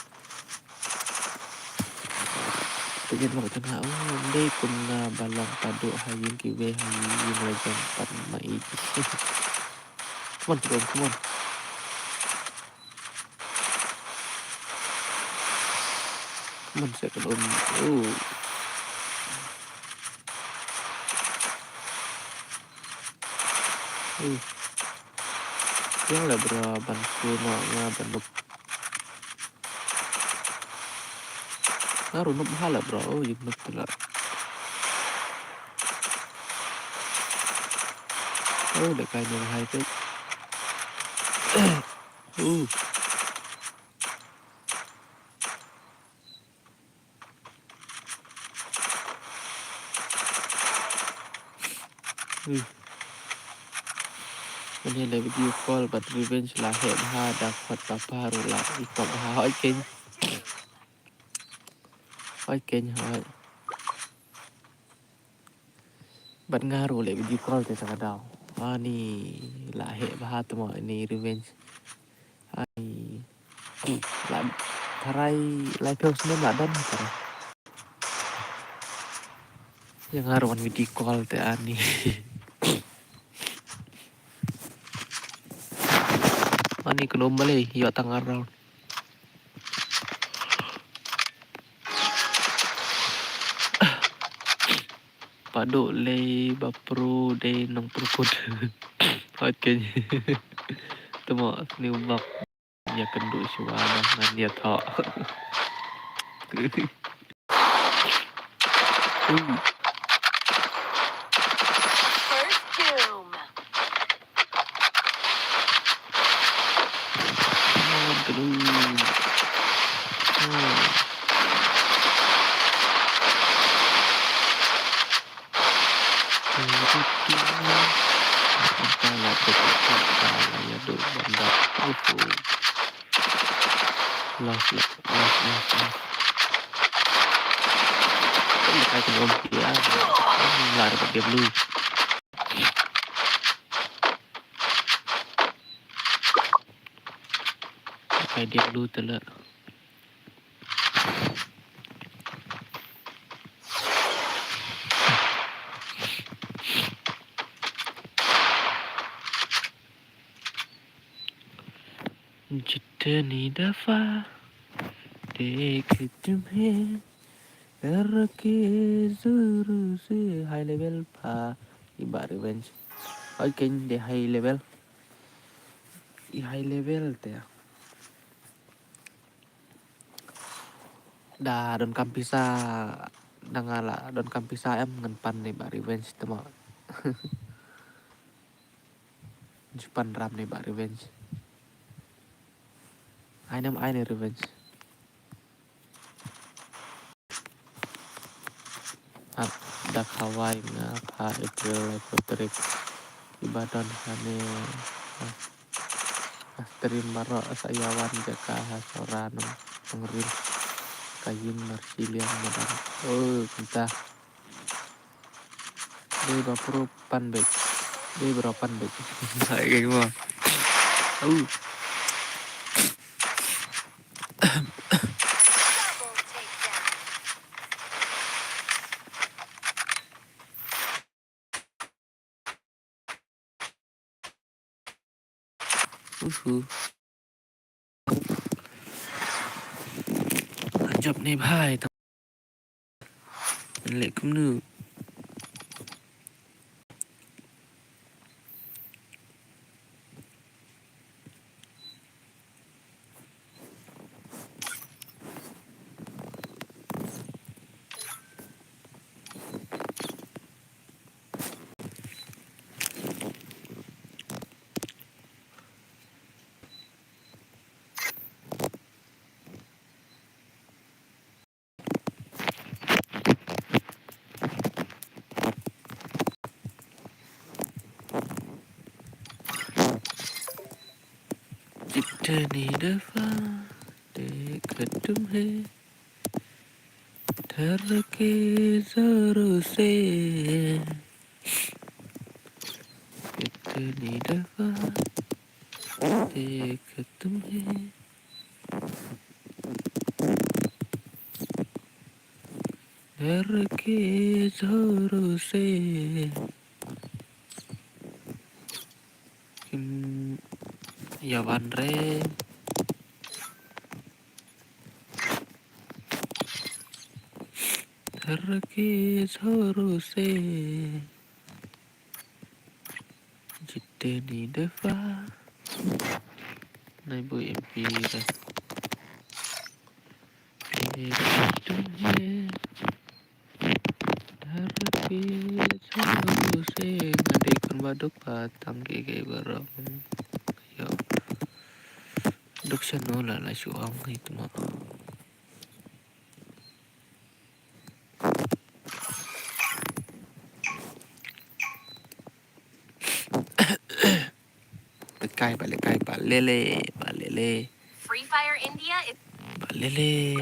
tự nhiên mọi thân hảo đây cùng balong padu hayin kiwe hayin legend pan mai come on bro come on second on yang lah bro ban kuno nga ban lup ngaruh nup hala bro yung nup pula để cài nhiều hay thếวันนี้เลยวิดีโอคอลบัตรรีเวนช์ลาเหตุห้าดักพัดปะพารุละอีกต่อมาห้อยเก่งบัตรงารุเลยวิดีโอคอลแต่สักดาวนี่ลาเหตุห้าตัวนี่รีเวนช์ลาทารายไลฟ์เพลส์เนี่ยลาดันทารายยังngaruhan video call teh ani ani kelom balik yo tangar round padu le bapro de nong perkut oke temo new bak ya kendu suara ngan dia thok Lost. Cái con ôm kia là được điểm lui. Cái điểm lui từ lợ. जितनी दफा देख तुम्हें करके जरूर से high level pa iba revenge okay de high level teh da don kampisa dangala don kampisa em ngan pan de ba revenge temo Japan ram de ba revenge einem eine revenge da kawai nga pa April Putrik Ibadan kami stream maro sayawan jaka hasorano pengerin kayin marsilian madang kita dia berapa pan baik kayak gimana Oh, job này bài tập lệ cũng nữ. Jittani dafa dekat he terke zoro se Jittani dafa dekat he terke zoro se Kim Yawan re terke zoro se Jittani dafa này bụi MP rồi để tung he Harki selalu se ngadikan baduk patang gege barang yo duk sanola la suang itu mah balik balele Free Fire India is balele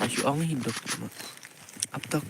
la suang hidup mah aptok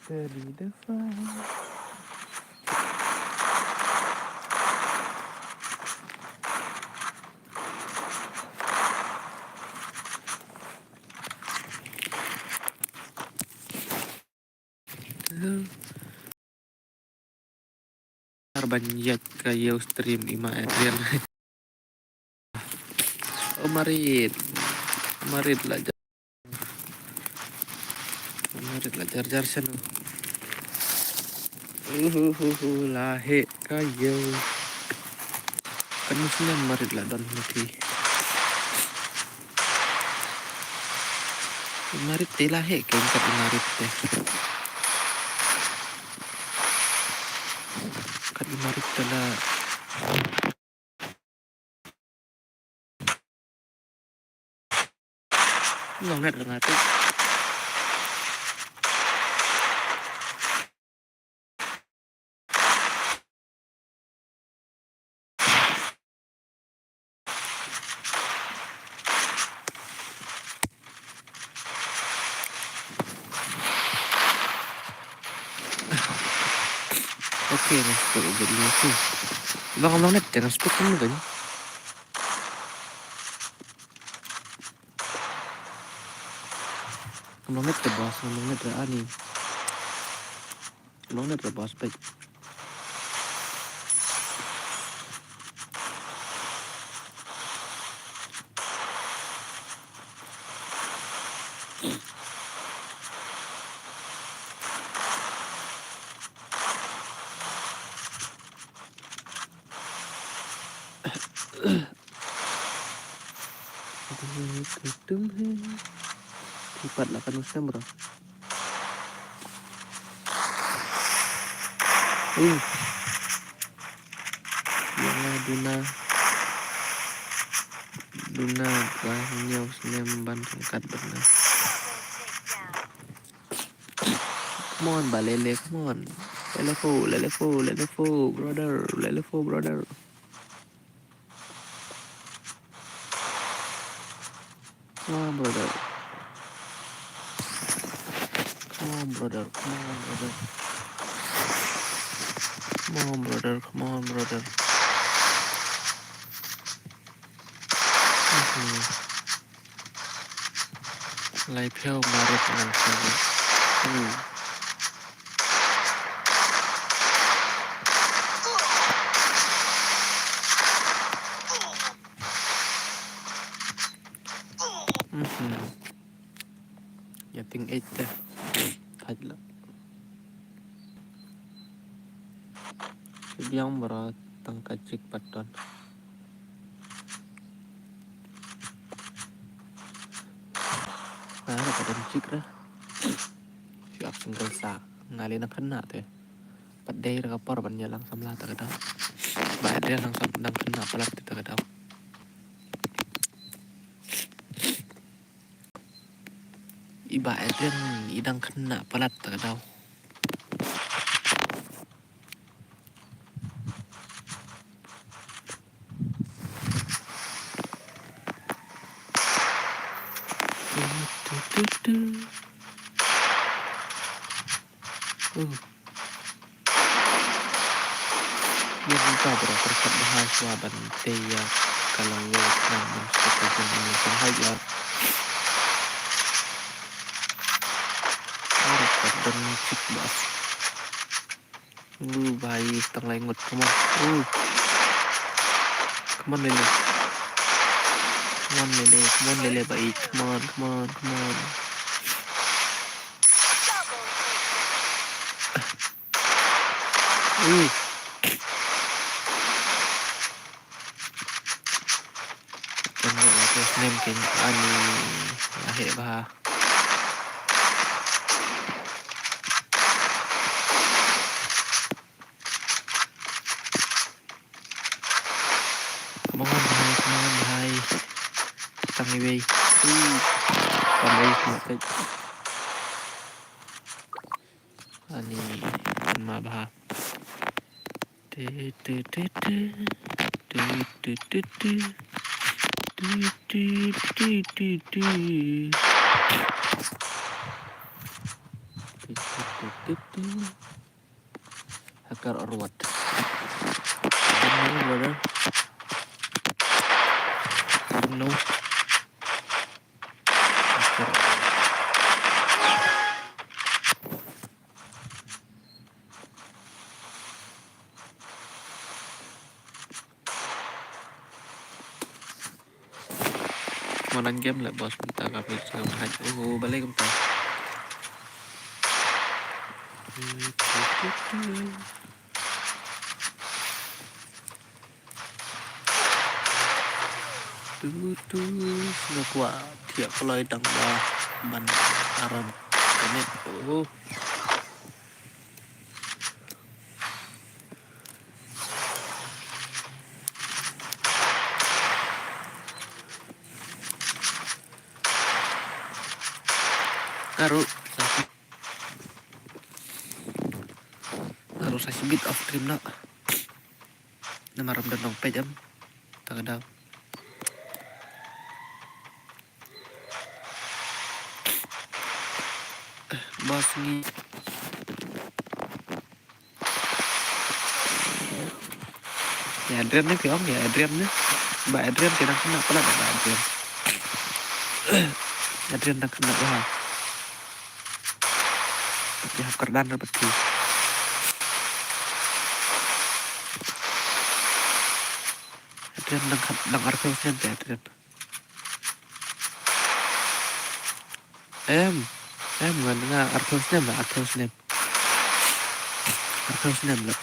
dari depan banyak kayak stream ima Adrian oh marit lah jar sana lahe kayo kan mestinya marit lah dan mati marit teh lahe kan kat marit teh kat marit telah nggak net dengan itu Oke, nge-spot jadinya tuh. Ngomong net jangan spot kan kan. Ngomong net ke bos, ngomong net ke ani. Ngomong net ke bos baik. Empat 8 November. Yang Duna banyak Senemban singkat benar. Come on, Balele, come on. Lelefo, brother. Come on, brother. Come on, brother. Lai Piao Maret dengan saya. Yating 8 dah. Hadla. Yang berat tangkat cik paton. Ada paton cik dah. Siap single sa. Ngalin nak kena tu. Padai dah kapar banyalang samla tak ada. Baik dia langsung pedang kena pelat tak ada. Ibarat dia idang kena pelat tak ada. Dia minta berapa bahasa bantai ya kalau Vietnam seperti ini bahaya. Orang dan cik bas. Bayi setengah lengut come on lele baik come on. Jangan lupa name kan ani lahir bah. Come on, bahai. Tangi bay. Pandai semua. Ani ma bah. Hakar orwat. Brother. No. Main game lah bos bentar kami jangan hack. Balik bentar. Nggak kuat tiap kalau idang bah ban aram kamet. Karo sa bit off stream na. Namaramdam ng pejam. Tagadaw. Boss ni Adrian nih film ya Adrian nih. Mbak Adrian kena pala ada Mbak Adrian. Adrian đang kena wah. Tapi học kardan dapat tuh. Adrian đang arkeusnya deh Adrian. Em nggak dengar arkeusnya Mbak arkeusnya. Arkeusnya Mbak.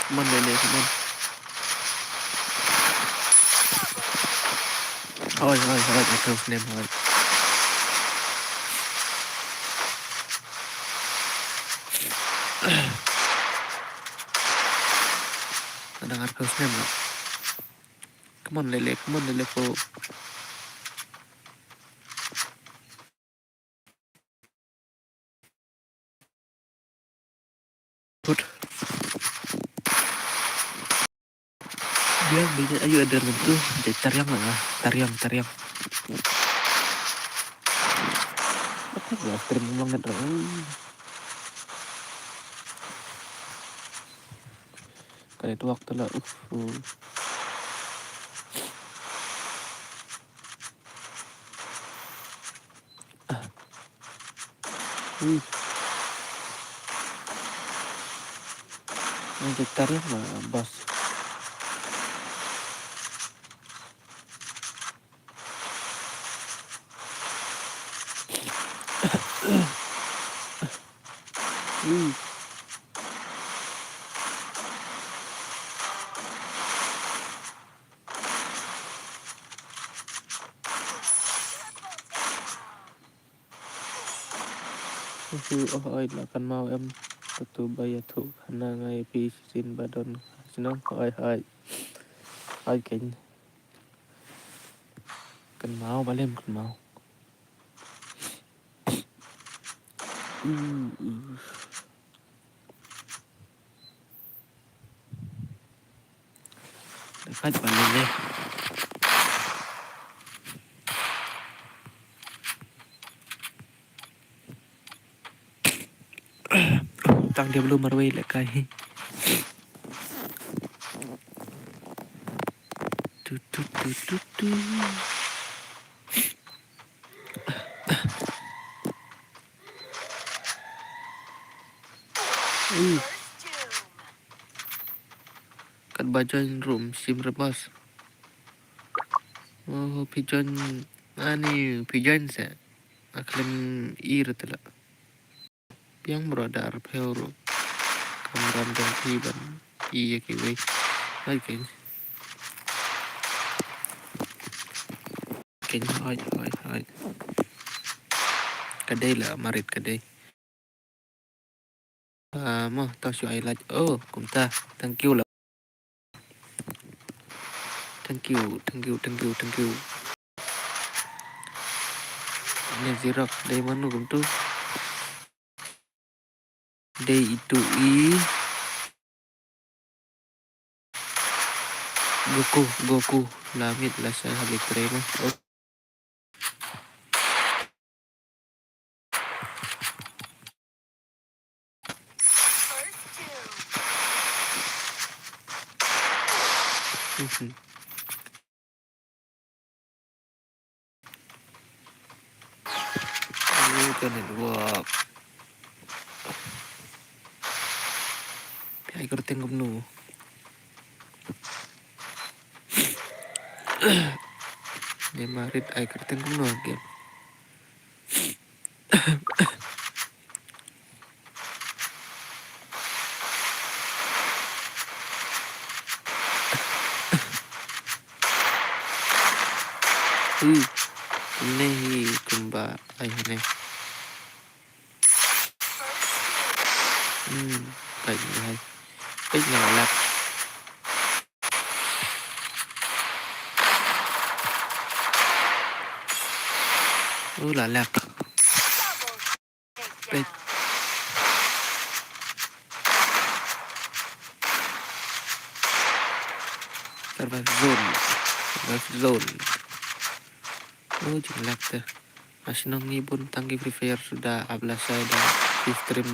Come on, Lele, come on. Thôi, arkeusnya Mbak. Ada arkeusnya Mbak. Come on, Lele, po. Good. Dia beda ayo ada tuh jadi tariang apa gua stream banget kali itu waktu lah jadi tariang mah bos. Oh ơi là cần mau em tu bay thủ khả năng ngay pi xin ba đồn xin nó ơi kính cần mau ba lên cần mau để khách bạn lên đây tăng dia belum marway lại cái tu kan bacain room sim rebas oh pigeon ani pigeon sa aklim ir tala piang berada arpeuro kamram dan tiban iya kiwi hai ken hai kadai lah marit kadai mah tao sửa ai lại cũng ta thank you là thank you ini zirak dari mana cũng tu day itu Goku lamit lah saya habis terima Cái này work ay kerting kumnu ni marit ay kerting kumnu again ini kumba ay ini kayak này ít nhỏ lặt là lặt đây server zone chừng lặt masih nongibun tangki free fire sudah 11 saya dan di stream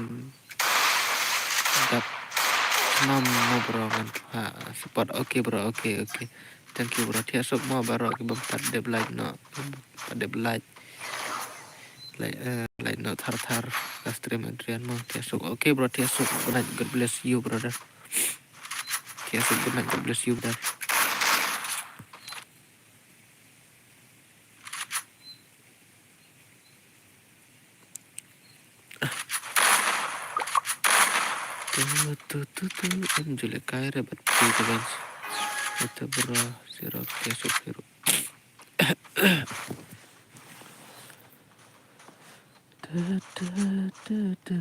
Dap nom no bro kan support oke bro oke thank you bro dia sok mau baro ke bempat de like no pada like like no thar ke stream Adrian mau dia sok oke bro dia sok good God bless you brother dia sok good God bless you brother tu em jule kaire bat pi bans itu bro zero dia sok hero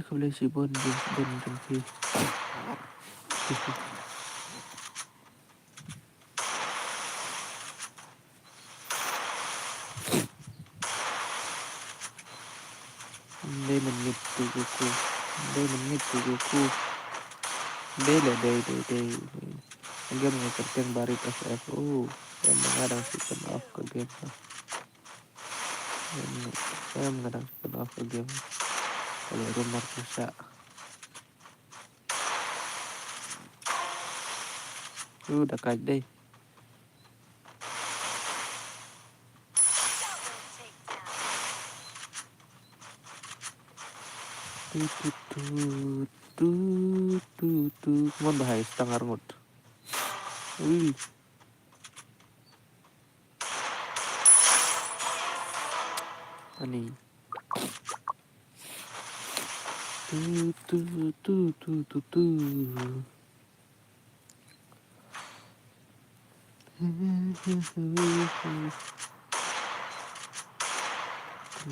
kau boleh si bon fi đây mình nghịch từ Goku đây mình nghịch từ Goku đây là đây game ngeker yang barit FF yang mengadang spin off ke game saya mengadang spin off ke game kalau rumor rusak udah kaget deh Mohon bahaya setengah ngut. Wih. Ani.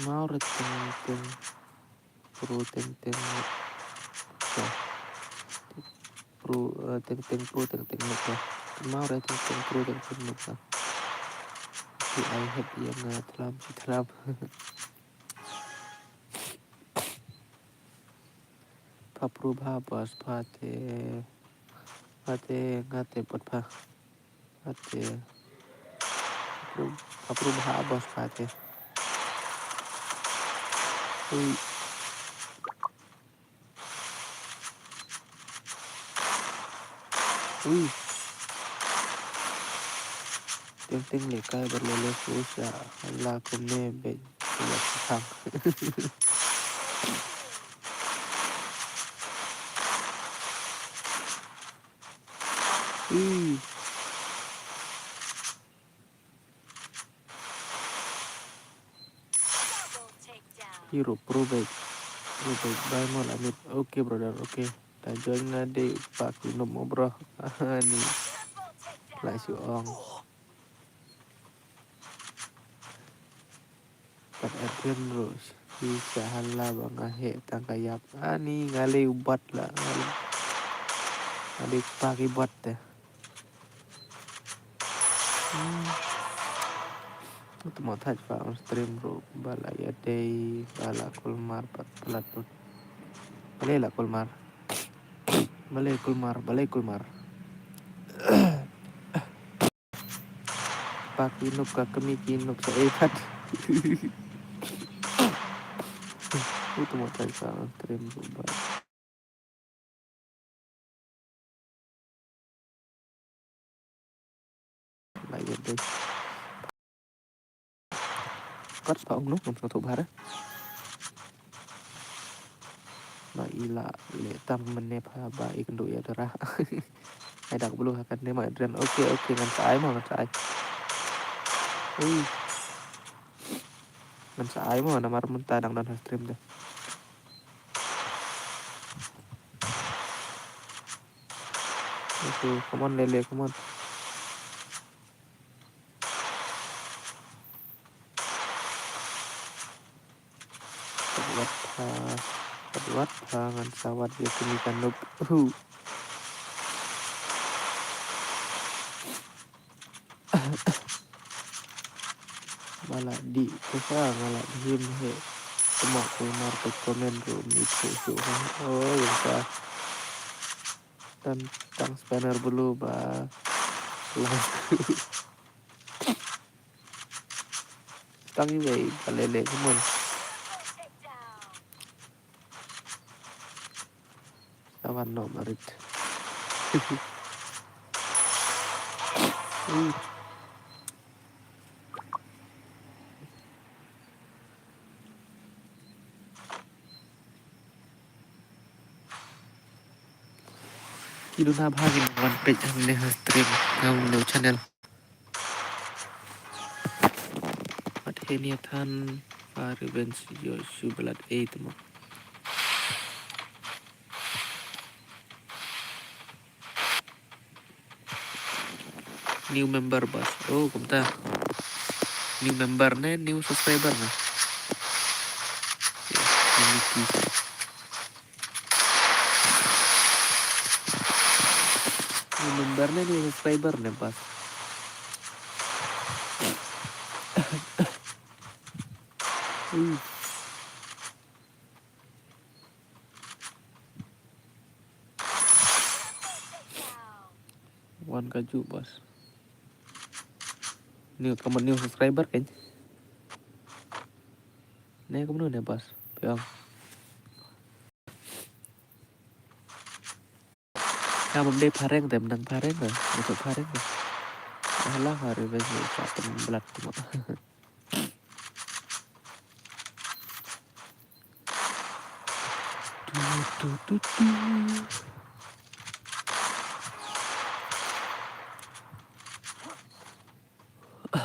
Mau reteng pro teng muka mau reteng pro muka si I have yang telam papru bhabas pate ngate pot pa pate papru bhabas pate ui ting lekai berlele susah Allah kene be buat sang hero pro baik bye mau amit oke brother oke tajong ngade pak minum bro nih lah si ong pat Adrian terus bisa hala bang ahe tangkayap ani ngale ubat lah ngale pagi buat deh itu mau touch pak on stream bro bala ya day bala kulmar pat pelat pun balai kulmar pakinup ka kemikinup sa ekat itu mau touch pak on stream bro bala ya day cắt phỏng lúc một số thủ bà đó mà ila le tam menep ba ikan do ya darah ai dak bulu akan ne ma dren oke ngan sai ngan sai mo namar munta dang dan stream deh itu come on lele come on buat ngan sawat dia kemikan nup malah di kusa malah him he semak kulmar ke komen room itu yang sah dan tang spanner dulu bah tangi way balele kumon awan no marit. Kilo na bahagin one page ang neha stream ng no channel. At heniatan revenge Yosu Blood 8 mo. New member bas. Oh, kumta. New member na, new subscriber na. Mickey. New member na, new subscriber na bas. One kaju bas. New subscriber kan? Nih kamu nih bas. Piang. Kamu deh pareng tem nang pareng lah. Masuk pareng lah. Alah hari besok paten belat cuma.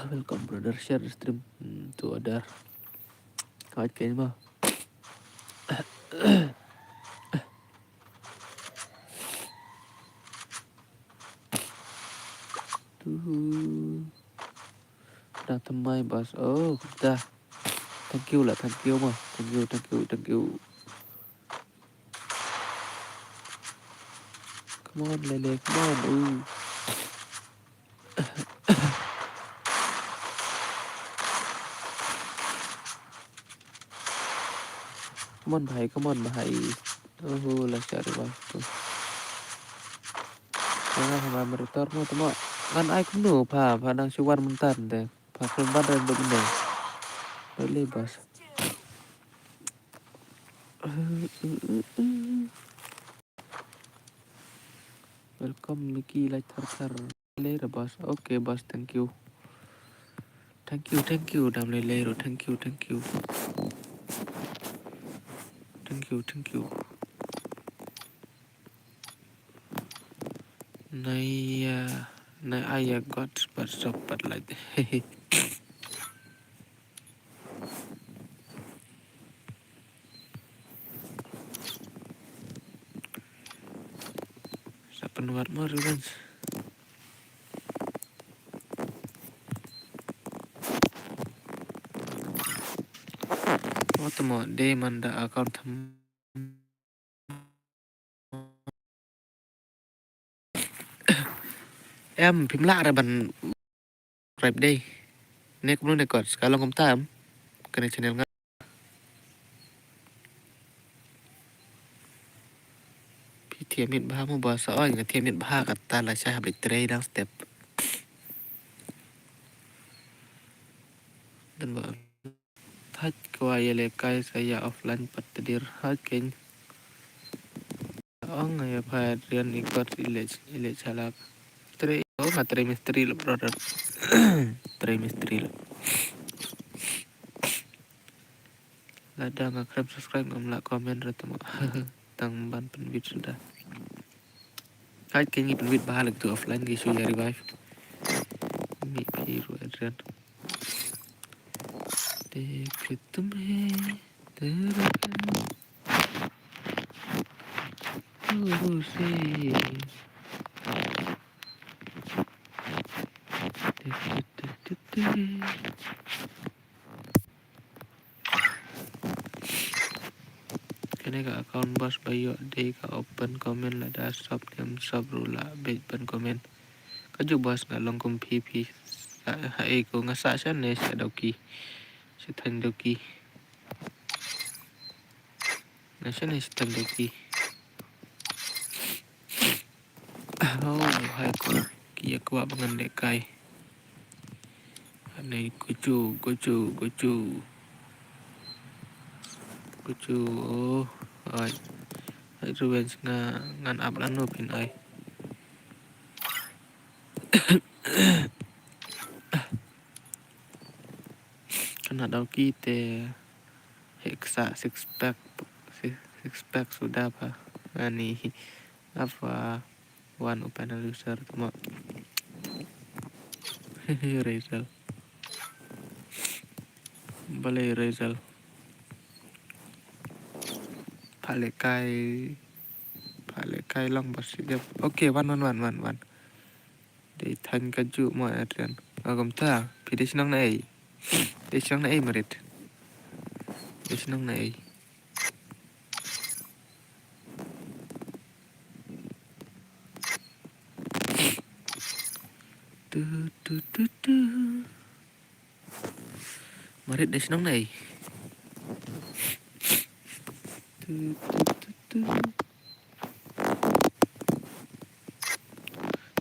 Welcome brother, share stream to other. Kawat kayak mah. Dah temai bas. Oh, dah. Thank you lah, thank you mah. Thank you. Come on, Lele, come on. Come on bahai. Oh, lah cari bas tu. Jangan sama meritor mo temo. Kan ai cũng nổ phà đang siêu quan mentan deh. Phà không bắt được bệnh này. Lele bas. Welcome Mickey like thar later boss. Okay boss, thank you. Dam later. Thank you. Nay I got but stop but like Sapan wat more revenge. What more day manda account em phím lạ rồi bạn rep đây. Nè cũng luôn này còn sekarang kamu tam. Kena channel nggak? Thiêm miền Ba một bò sỏi cái thiêm miền Ba kata là saya habis trade down step. Dan bang Haj kuaya lekai saya offline patadir hakin. Ang ya parian ikut ilet salak. Materi misteri lo brother. Misteri lo. Lada nggak subscribe nggak komen retama. Tang ban penbit sudah. Haj kayaknya penbit balik tuh offline gitu ya revive. Mi piru Adrian. देख तुम्हें तेरा से kene ka account bos bayo de ka open comment la da sub dem sub rula be open comment ka ju bos nga long kum pp ha e ko nga sa sa ne sa doki sa tan doki na sa ne sa tan doki oh hai ko kia ko bangan de kai này gochu oh rồi revenge ngan up lan no pin ai kena dau kita hexa six pack sudah apa ani apa one panel user cuma Rizal boleh Rizal Palekai long bersih oke one để thành cái trụ mọi chuyện gồm ta thì để xin này mà để xin này tu mà để xin này tu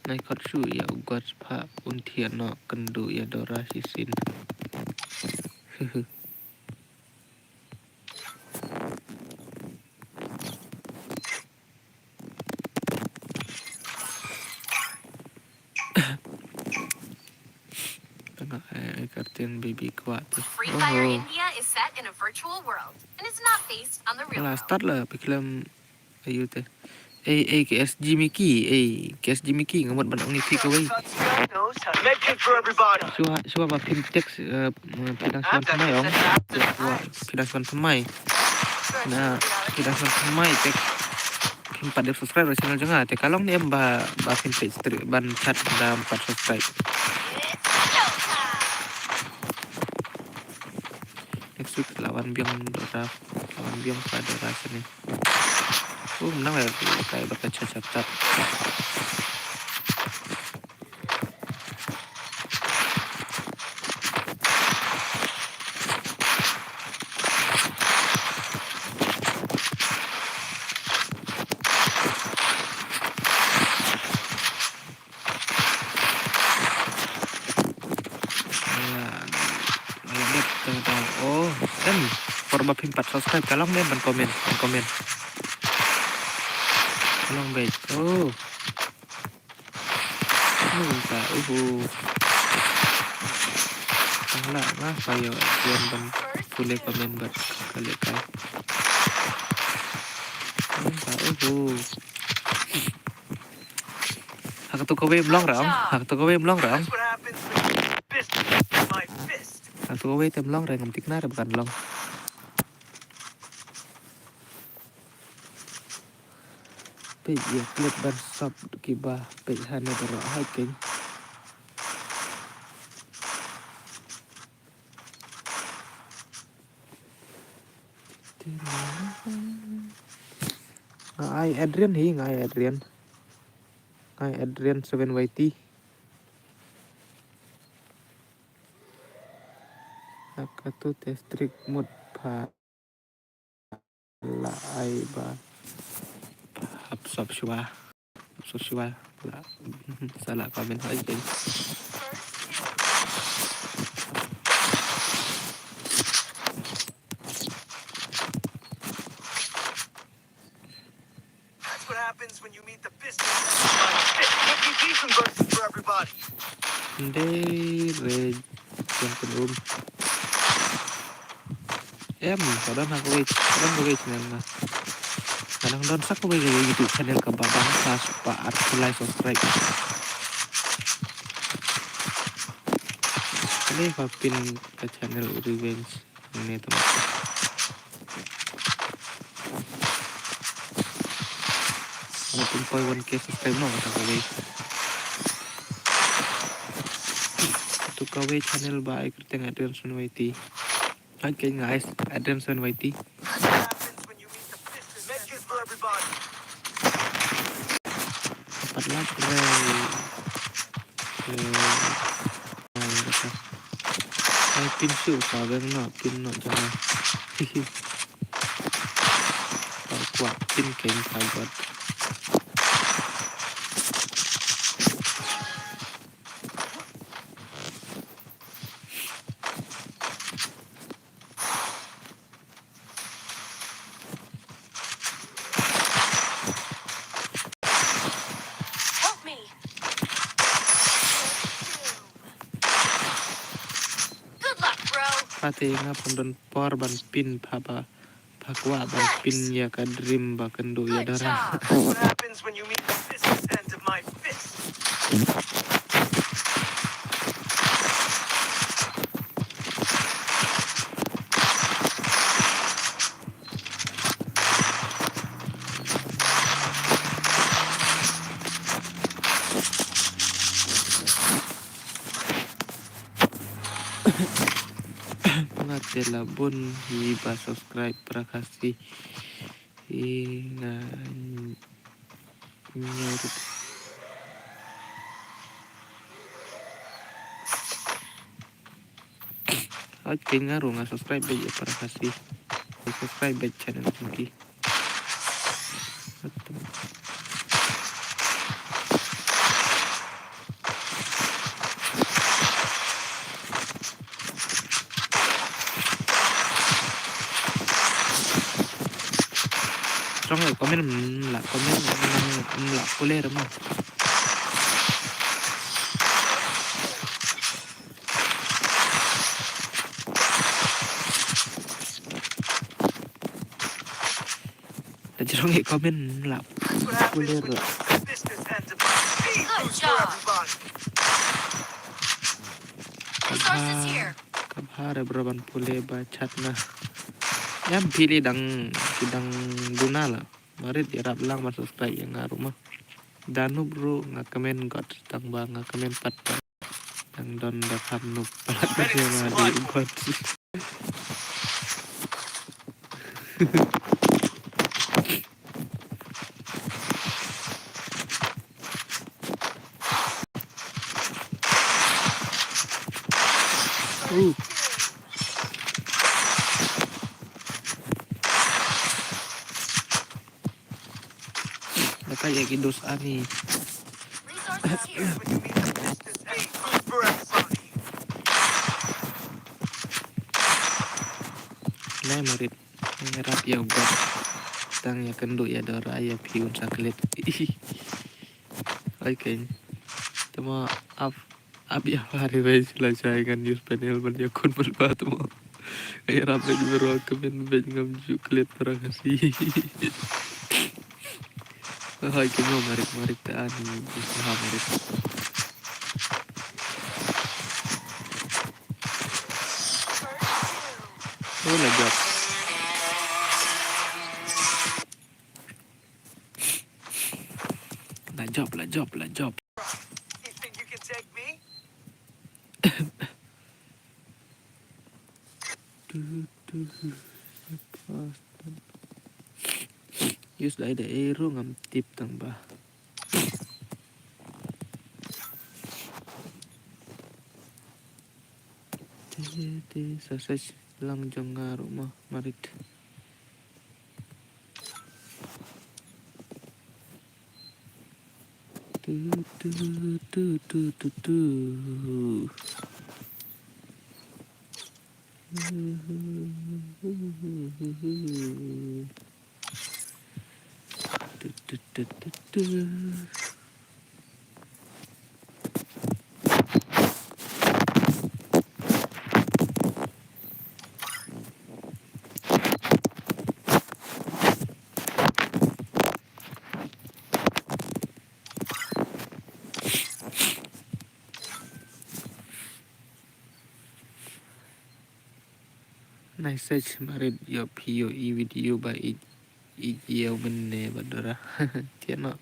này có sự ya ugat pa untian no kendu ya dora sisin tengah kartun baby kuat tu Free Fire India is set in a virtual world and is not based on the real lah world. start lah film ayu teh KSG Mickey ngamut banyak ni tik away Medkit for everybody. Suwa ba pin text pinasuan pemai ong pinasuan pemai na pinasuan pemai tek pin 4 subscribe channel jangan te kalong ni em ba pin page ban chat da 4 subscribe next week lawan biang pada rasanya menang ya kayak berkaca-cacat korban 4 subscribe kalong deh ban komen kalong baik minta lah kayo yan ban boleh komen buat kalian minta hak tu kowe belong rong That's what happens when you fist my fist. hak tu kowe tem long reng ngamtik na bukan long pe ya klik ban sub kibah pe hane bero hiking ngai Adrian 7YT akatu testrik mode pa la ai ba absorb shua la salah komen aja That's what happens when you meet the fist. Notification version for everybody. Red yang kedua kadang aku channel na kadang don sak aku YouTube channel ke babang pas pak artilai subscribe ini papin ke channel revenge ini teman walaupun kau 1k subscribe no kata kau tu kau channel baik kerteng Adrian Sunwaiti okay guys Adrian Sunwaiti That's what happens when you meet the fist. Medkit for everybody. dapat lah pin siu saben no pin no jangan kuat pin keng buat pate ngapun don por ban pin papa pakwa ban pin ya ka dream ba kendo ya Good dara. job. That's what happens when you meet the business end of my fist. Ngatela bun hiba subscribe prakasi ina nyorut oke ngaruh nggak subscribe aja prakasi subscribe channel ini. Trong này comment là comment là boleh remah. Dan trong này comment là That's what happens boleh when you meet the business end of my speed Good boost for job. everybody. Resources here. kabhar braban boleh bachat na. Ya pilih dang guna lah. Mari dirap lang mas subscribe yang ngaruh mah. Danu bro nggak komen god tang bang nggak komen pat yang don dak hamnu palat Ready to yang supply di god. Kayak dos ani. Resources here. When you meet the business end boost for everybody. Nah marit ngerap ya god. Tang ya kendo ya dora ya piun saklet. Oke. Cuma ab ya hari wes lah saya kan news panel banyak kon berbatu mau. Kayak rapi di bawah kemen ben ngam juklet perang kasih. Hai kemo marit taan usaha marit. Oh lah job. You think you can take me? Yus lai daerah ngam tip tang ba. Jadi sausage lang jong rumah marit. Tu. Nice search marit yo pio i video ba i yo benne badora. Tiano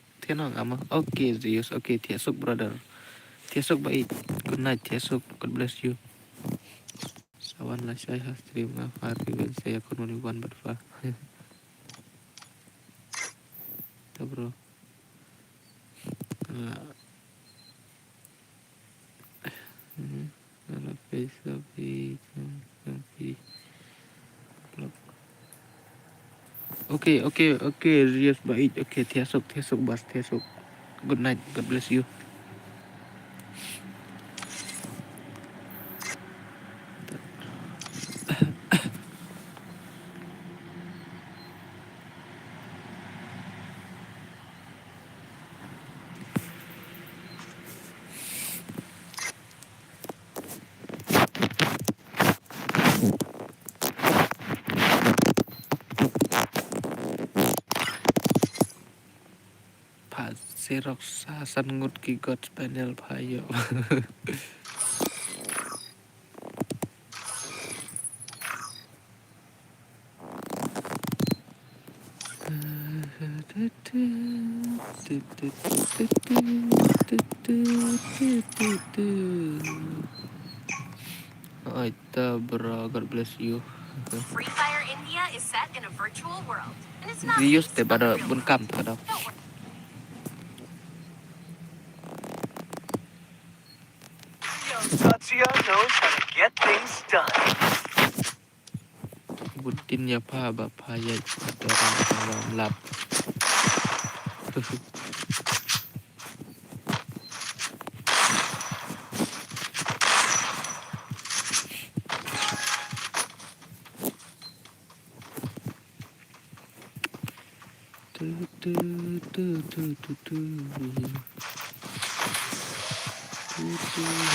ngama. Okay Zeus, okay tiasuk brother. Tiasuk baik. Good night tiasuk. God bless you. Sawan lah saya stream hari saya kununi wan badfa. Tuh bro. Kalau Facebook di Oke, Rias baik. Oke, tiasuk bas tiasuk. Good night, God bless you. Xerox sangut kigot panel payo. Aita bro, God bless you. Free Fire India is set in a virtual world, and it's not Rius based te on the pada real bun world. kam tu kada. Don't worry. Satya knows how to get things done. Butin ya pa ba pa ya orang lap.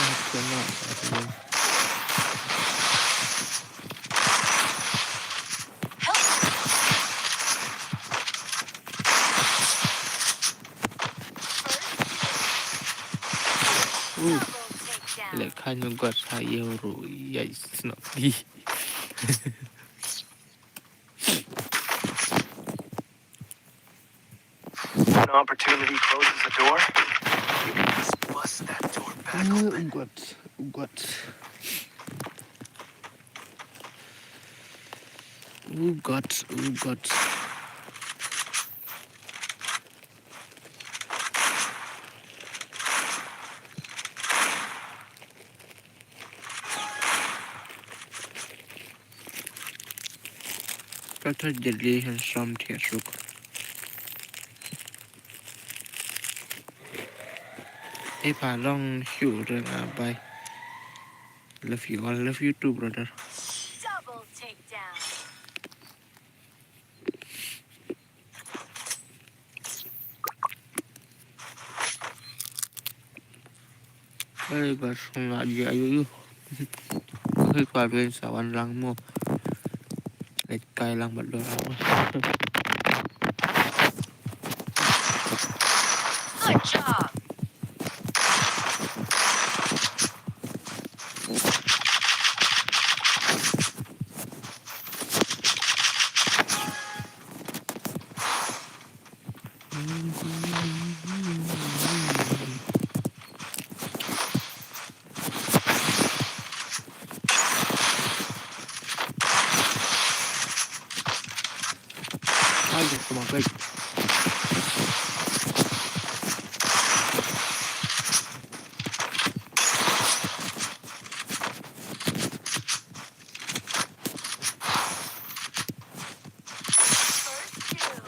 Double takedown. Lekanya got saya ro ya snap di. When opportunity closes a door, you can just bust that door back open. Ugot. Kata jadi handsome tiasuk. Pa long shoot bye. Love you all. Love you too, brother. Double takedown. Hey, bas ngaji ayo yuk. Hey, kalian sawan langmu. Kai lang berdua. Good job. Aduh, cuma baik. First two.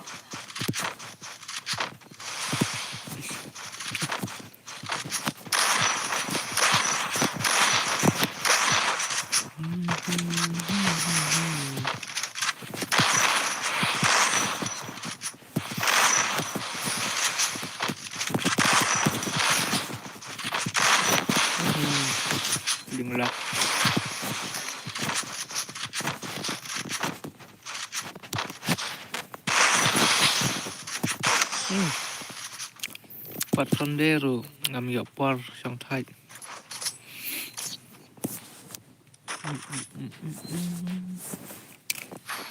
Jumlah. Pat sondero ngam ya por sang thai.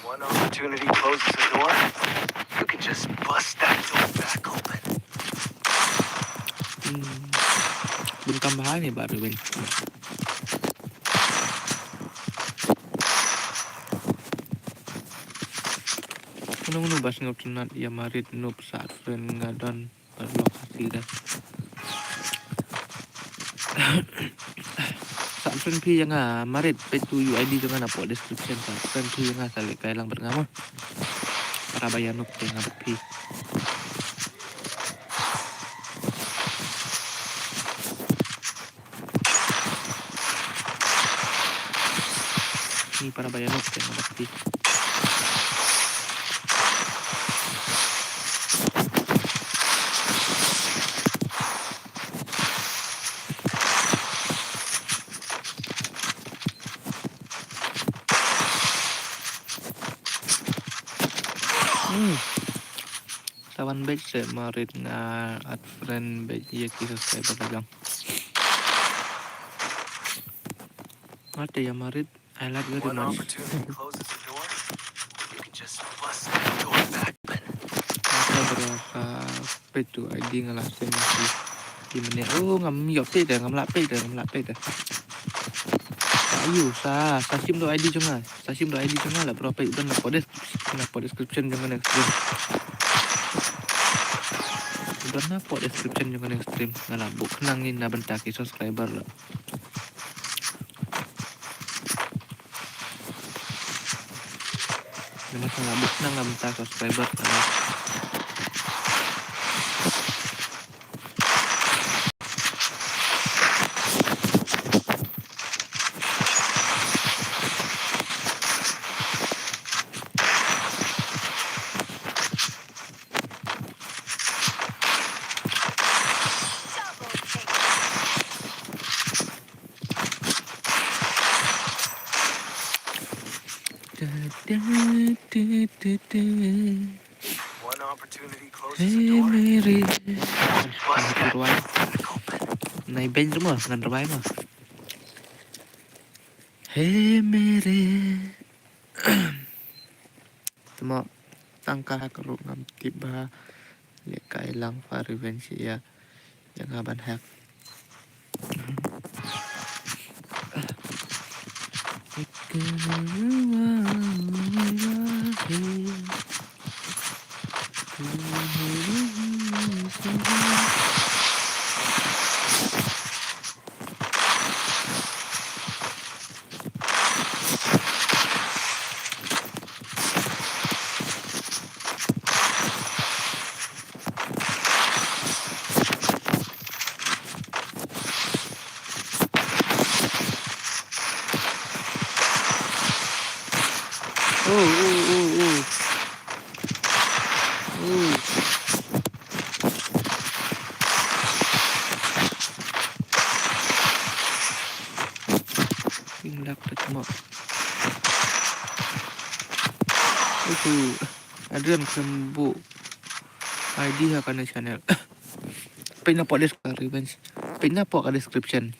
One opportunity closes a door, you can just bust that door back open. Bun kam bahai ni baru ben. Kuno bas ngop tunat ya marit nup saat friend ngadon berlokasi dah. Saat friend pi yang marit petu UID dengan apa description saat friend pi yang salik kai lang berngama. Para bayan nup yang ngabat pi. Ni para bayan nup yang ngabat pi. sawan batch marit nga at friend batch ya ki subscriber dagang. Mate ya marit, I like very One much. opportunity closes the door, you can just bust that door back open. Mata berapa petu ID ngalah masih di menit. Oh ngam yok pe dah ngam lak pe dah. Ayo sa sim do ID jangan lah berapa itu na po description jangan ekstrim. Udah na po description jangan ekstrim. Ngalah bu kenangin na bentak subscriber lah. Nama salah bu kenang na bentak subscriber lah. One opportunity closes the Hey door, Mary, bust that door Ruai. back open. Này bên đúng rồi, ngành Ruai mà. Hey Mary. Temo tangkah keruk ngam tiba lekai lang parivensi ya yang aban hak. Pindah ke temo. Itu Adrian sembuh ID akan channel. Pindah po description. Pindah po ke description.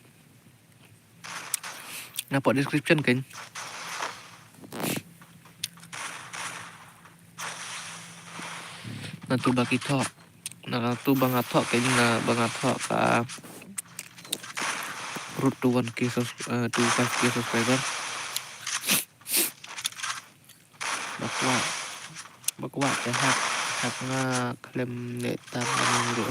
Nampak description kan? Nanti bagi talk. Nah, tu bang atok kayaknya na bang atok ka root to 1k to 5k subscriber. Bakwa hak nga klaim netan nang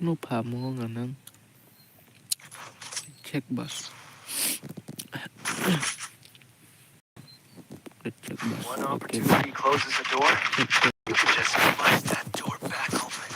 no pa mo nga nang check bus. Check bus. One Okay. opportunity closes the door, Check. you can just bust that door back open.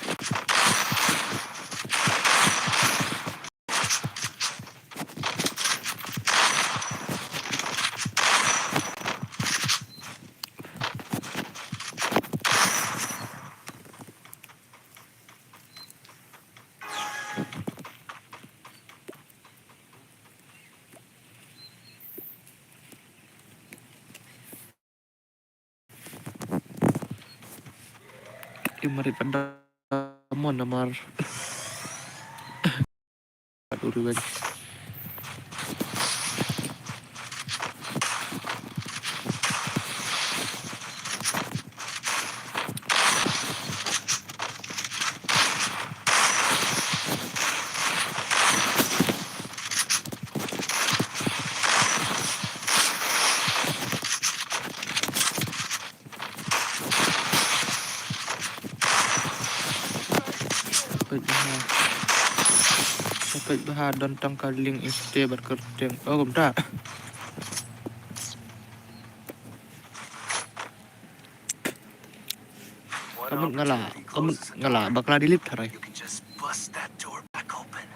Mari pada mon namar aduh revenge. Sampai bahar dan tangkaling iste berkerjeng. Oh, bentar. One Kamu opportunity closes the ngalah door, bakal delete harai. you can just bust that door back open.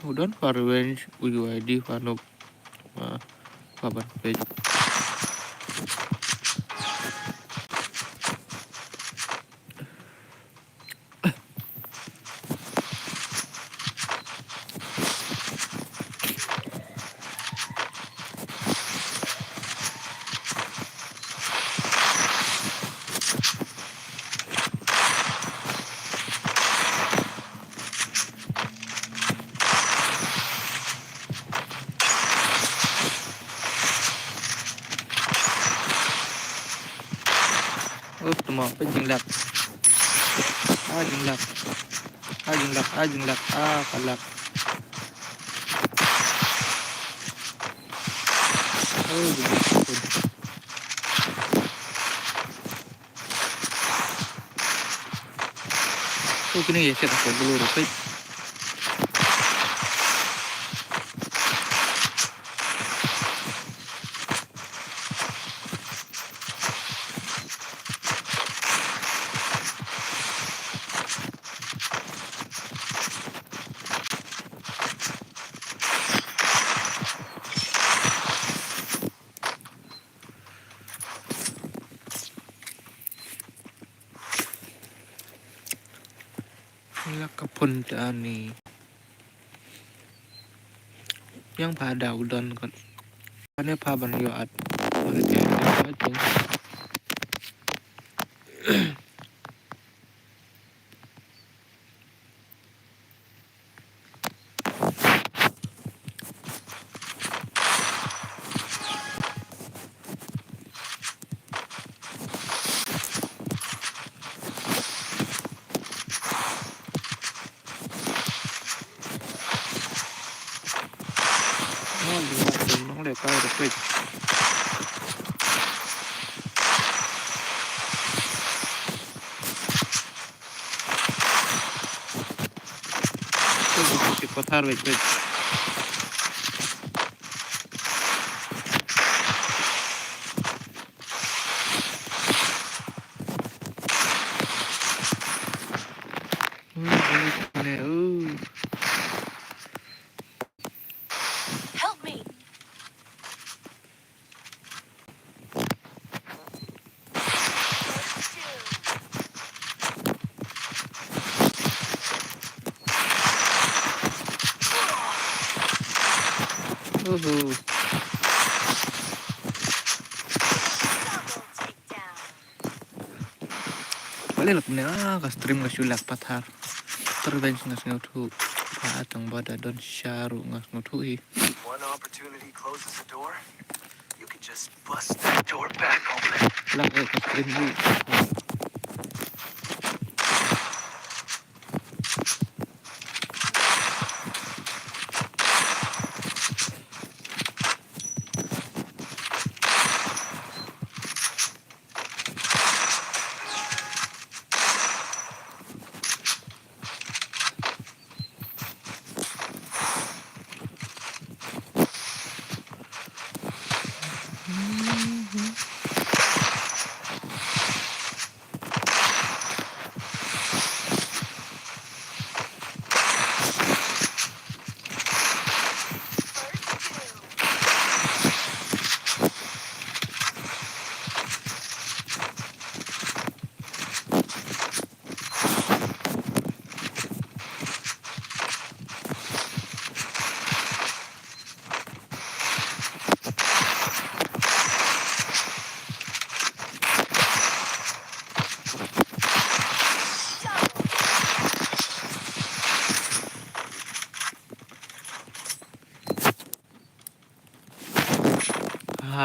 Udah revenge UID Vanop kabar page. semua penjing lap jing lap kalap begitu. Kini ya set aku dulu rupet. Lakapun ni yang pada udon kan mana paban yo at mana dia macam nó để coi được vậy cái kothar vậy vậy này Help me. Double takedown. boleh lah punya ke stream ke sulak pathar terbench ngas ngautu atang bada don syaru ngas ngautu I One opportunity closes the door, you can just bust that door back open. lang ke stream ni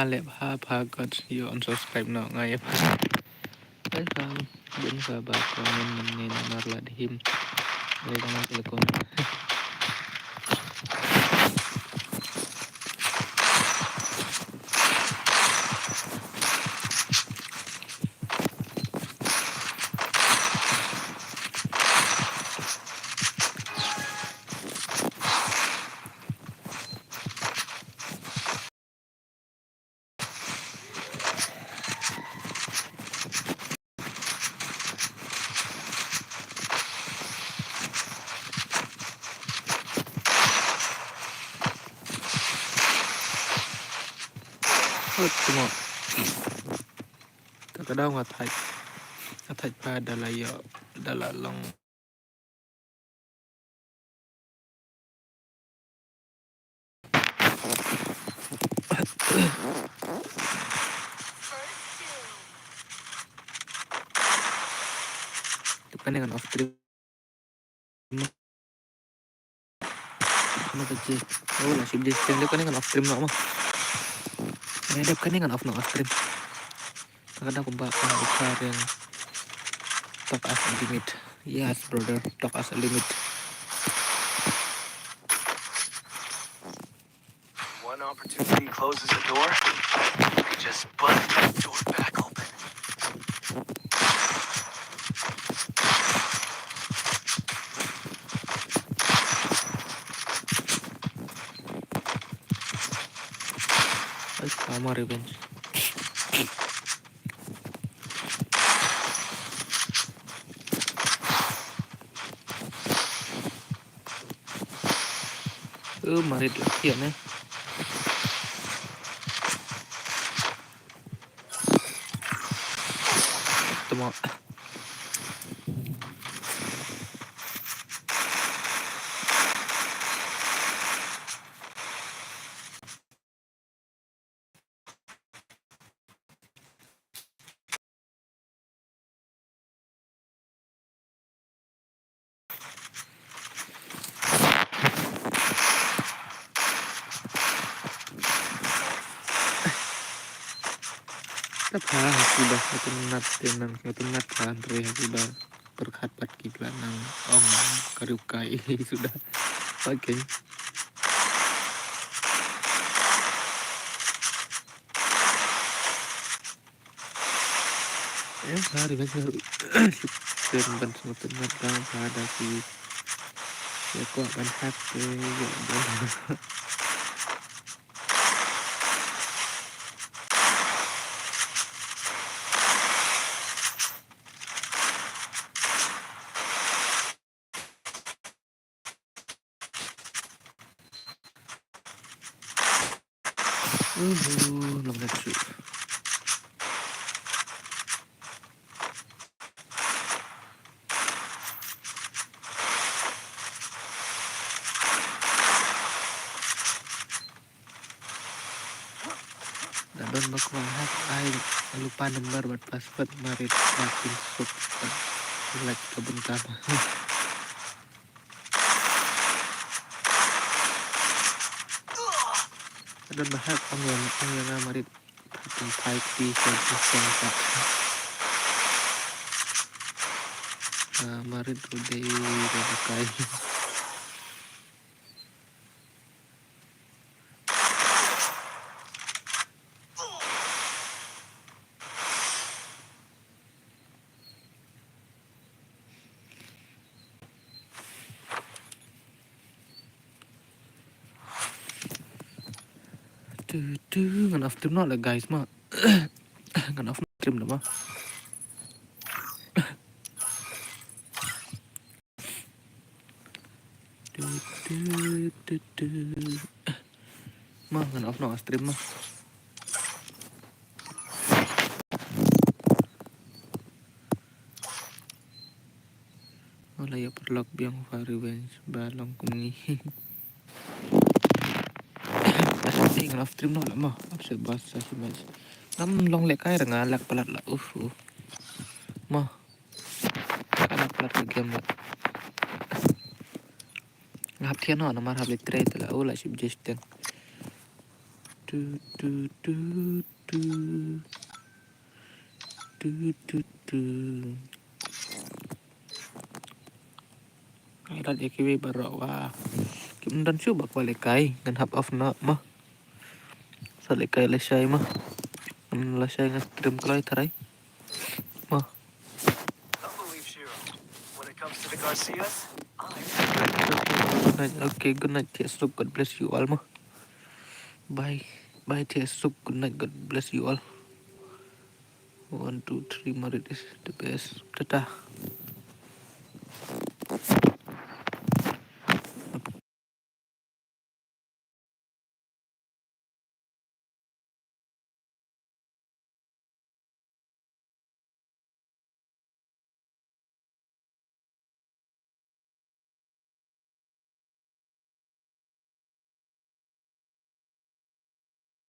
lep phagat yo unsubscribe no ngai welcome ben sahabat komen menin marla dihim dari teman telekom semua terkadang ngatai pada layo dalalong kan dengan off stream ano ba je oh nasib di stream kan dengan off stream no mah ada kan dengan off stream kadang aku bakal buka yang Talk us a limit. Yes, brother. Talk us a limit. One opportunity closes the door, you just bust that door back open. Ay, sama revenge. Marit lagi ya, nih. Temo. Apa sudah ketunat tenan ketunat Andre sudah berkhabat kiblat nang ong karukai sudah oke. Hari baru dan ban ketunat dan pada si ya kok ban hati ya dan lompat su. Dan bakwahat ay lupa nomor buat password marit makin sub like kebentar. Dan bahas ang marit patong 5P sa marit today kay ngan after no lah guys mah ngan after stream dah mah mah ngan off no stream mah wala ya perlok biang revenge balong kumengi asli ngan off stream no lah mah abse bahasa si mas nam long lek kay ngalak pelat lah mah ngalak pelat ke game lah ngap thian no namar hab litre lah la suggestion tu tu tu tu tu tu tu Airat EKW barawa kim dan su bak lekai ngan hab off na mah sa lekai lesai mah lesai ngan stream kalai tarai mah Don't believe Shiro. When it comes to the Garcias, I'm good night. Okay, good night Tiesuk, God bless you all mah bye bye Tiesuk, good night, God bless you all 1 2 3 Marit is the best. Tata.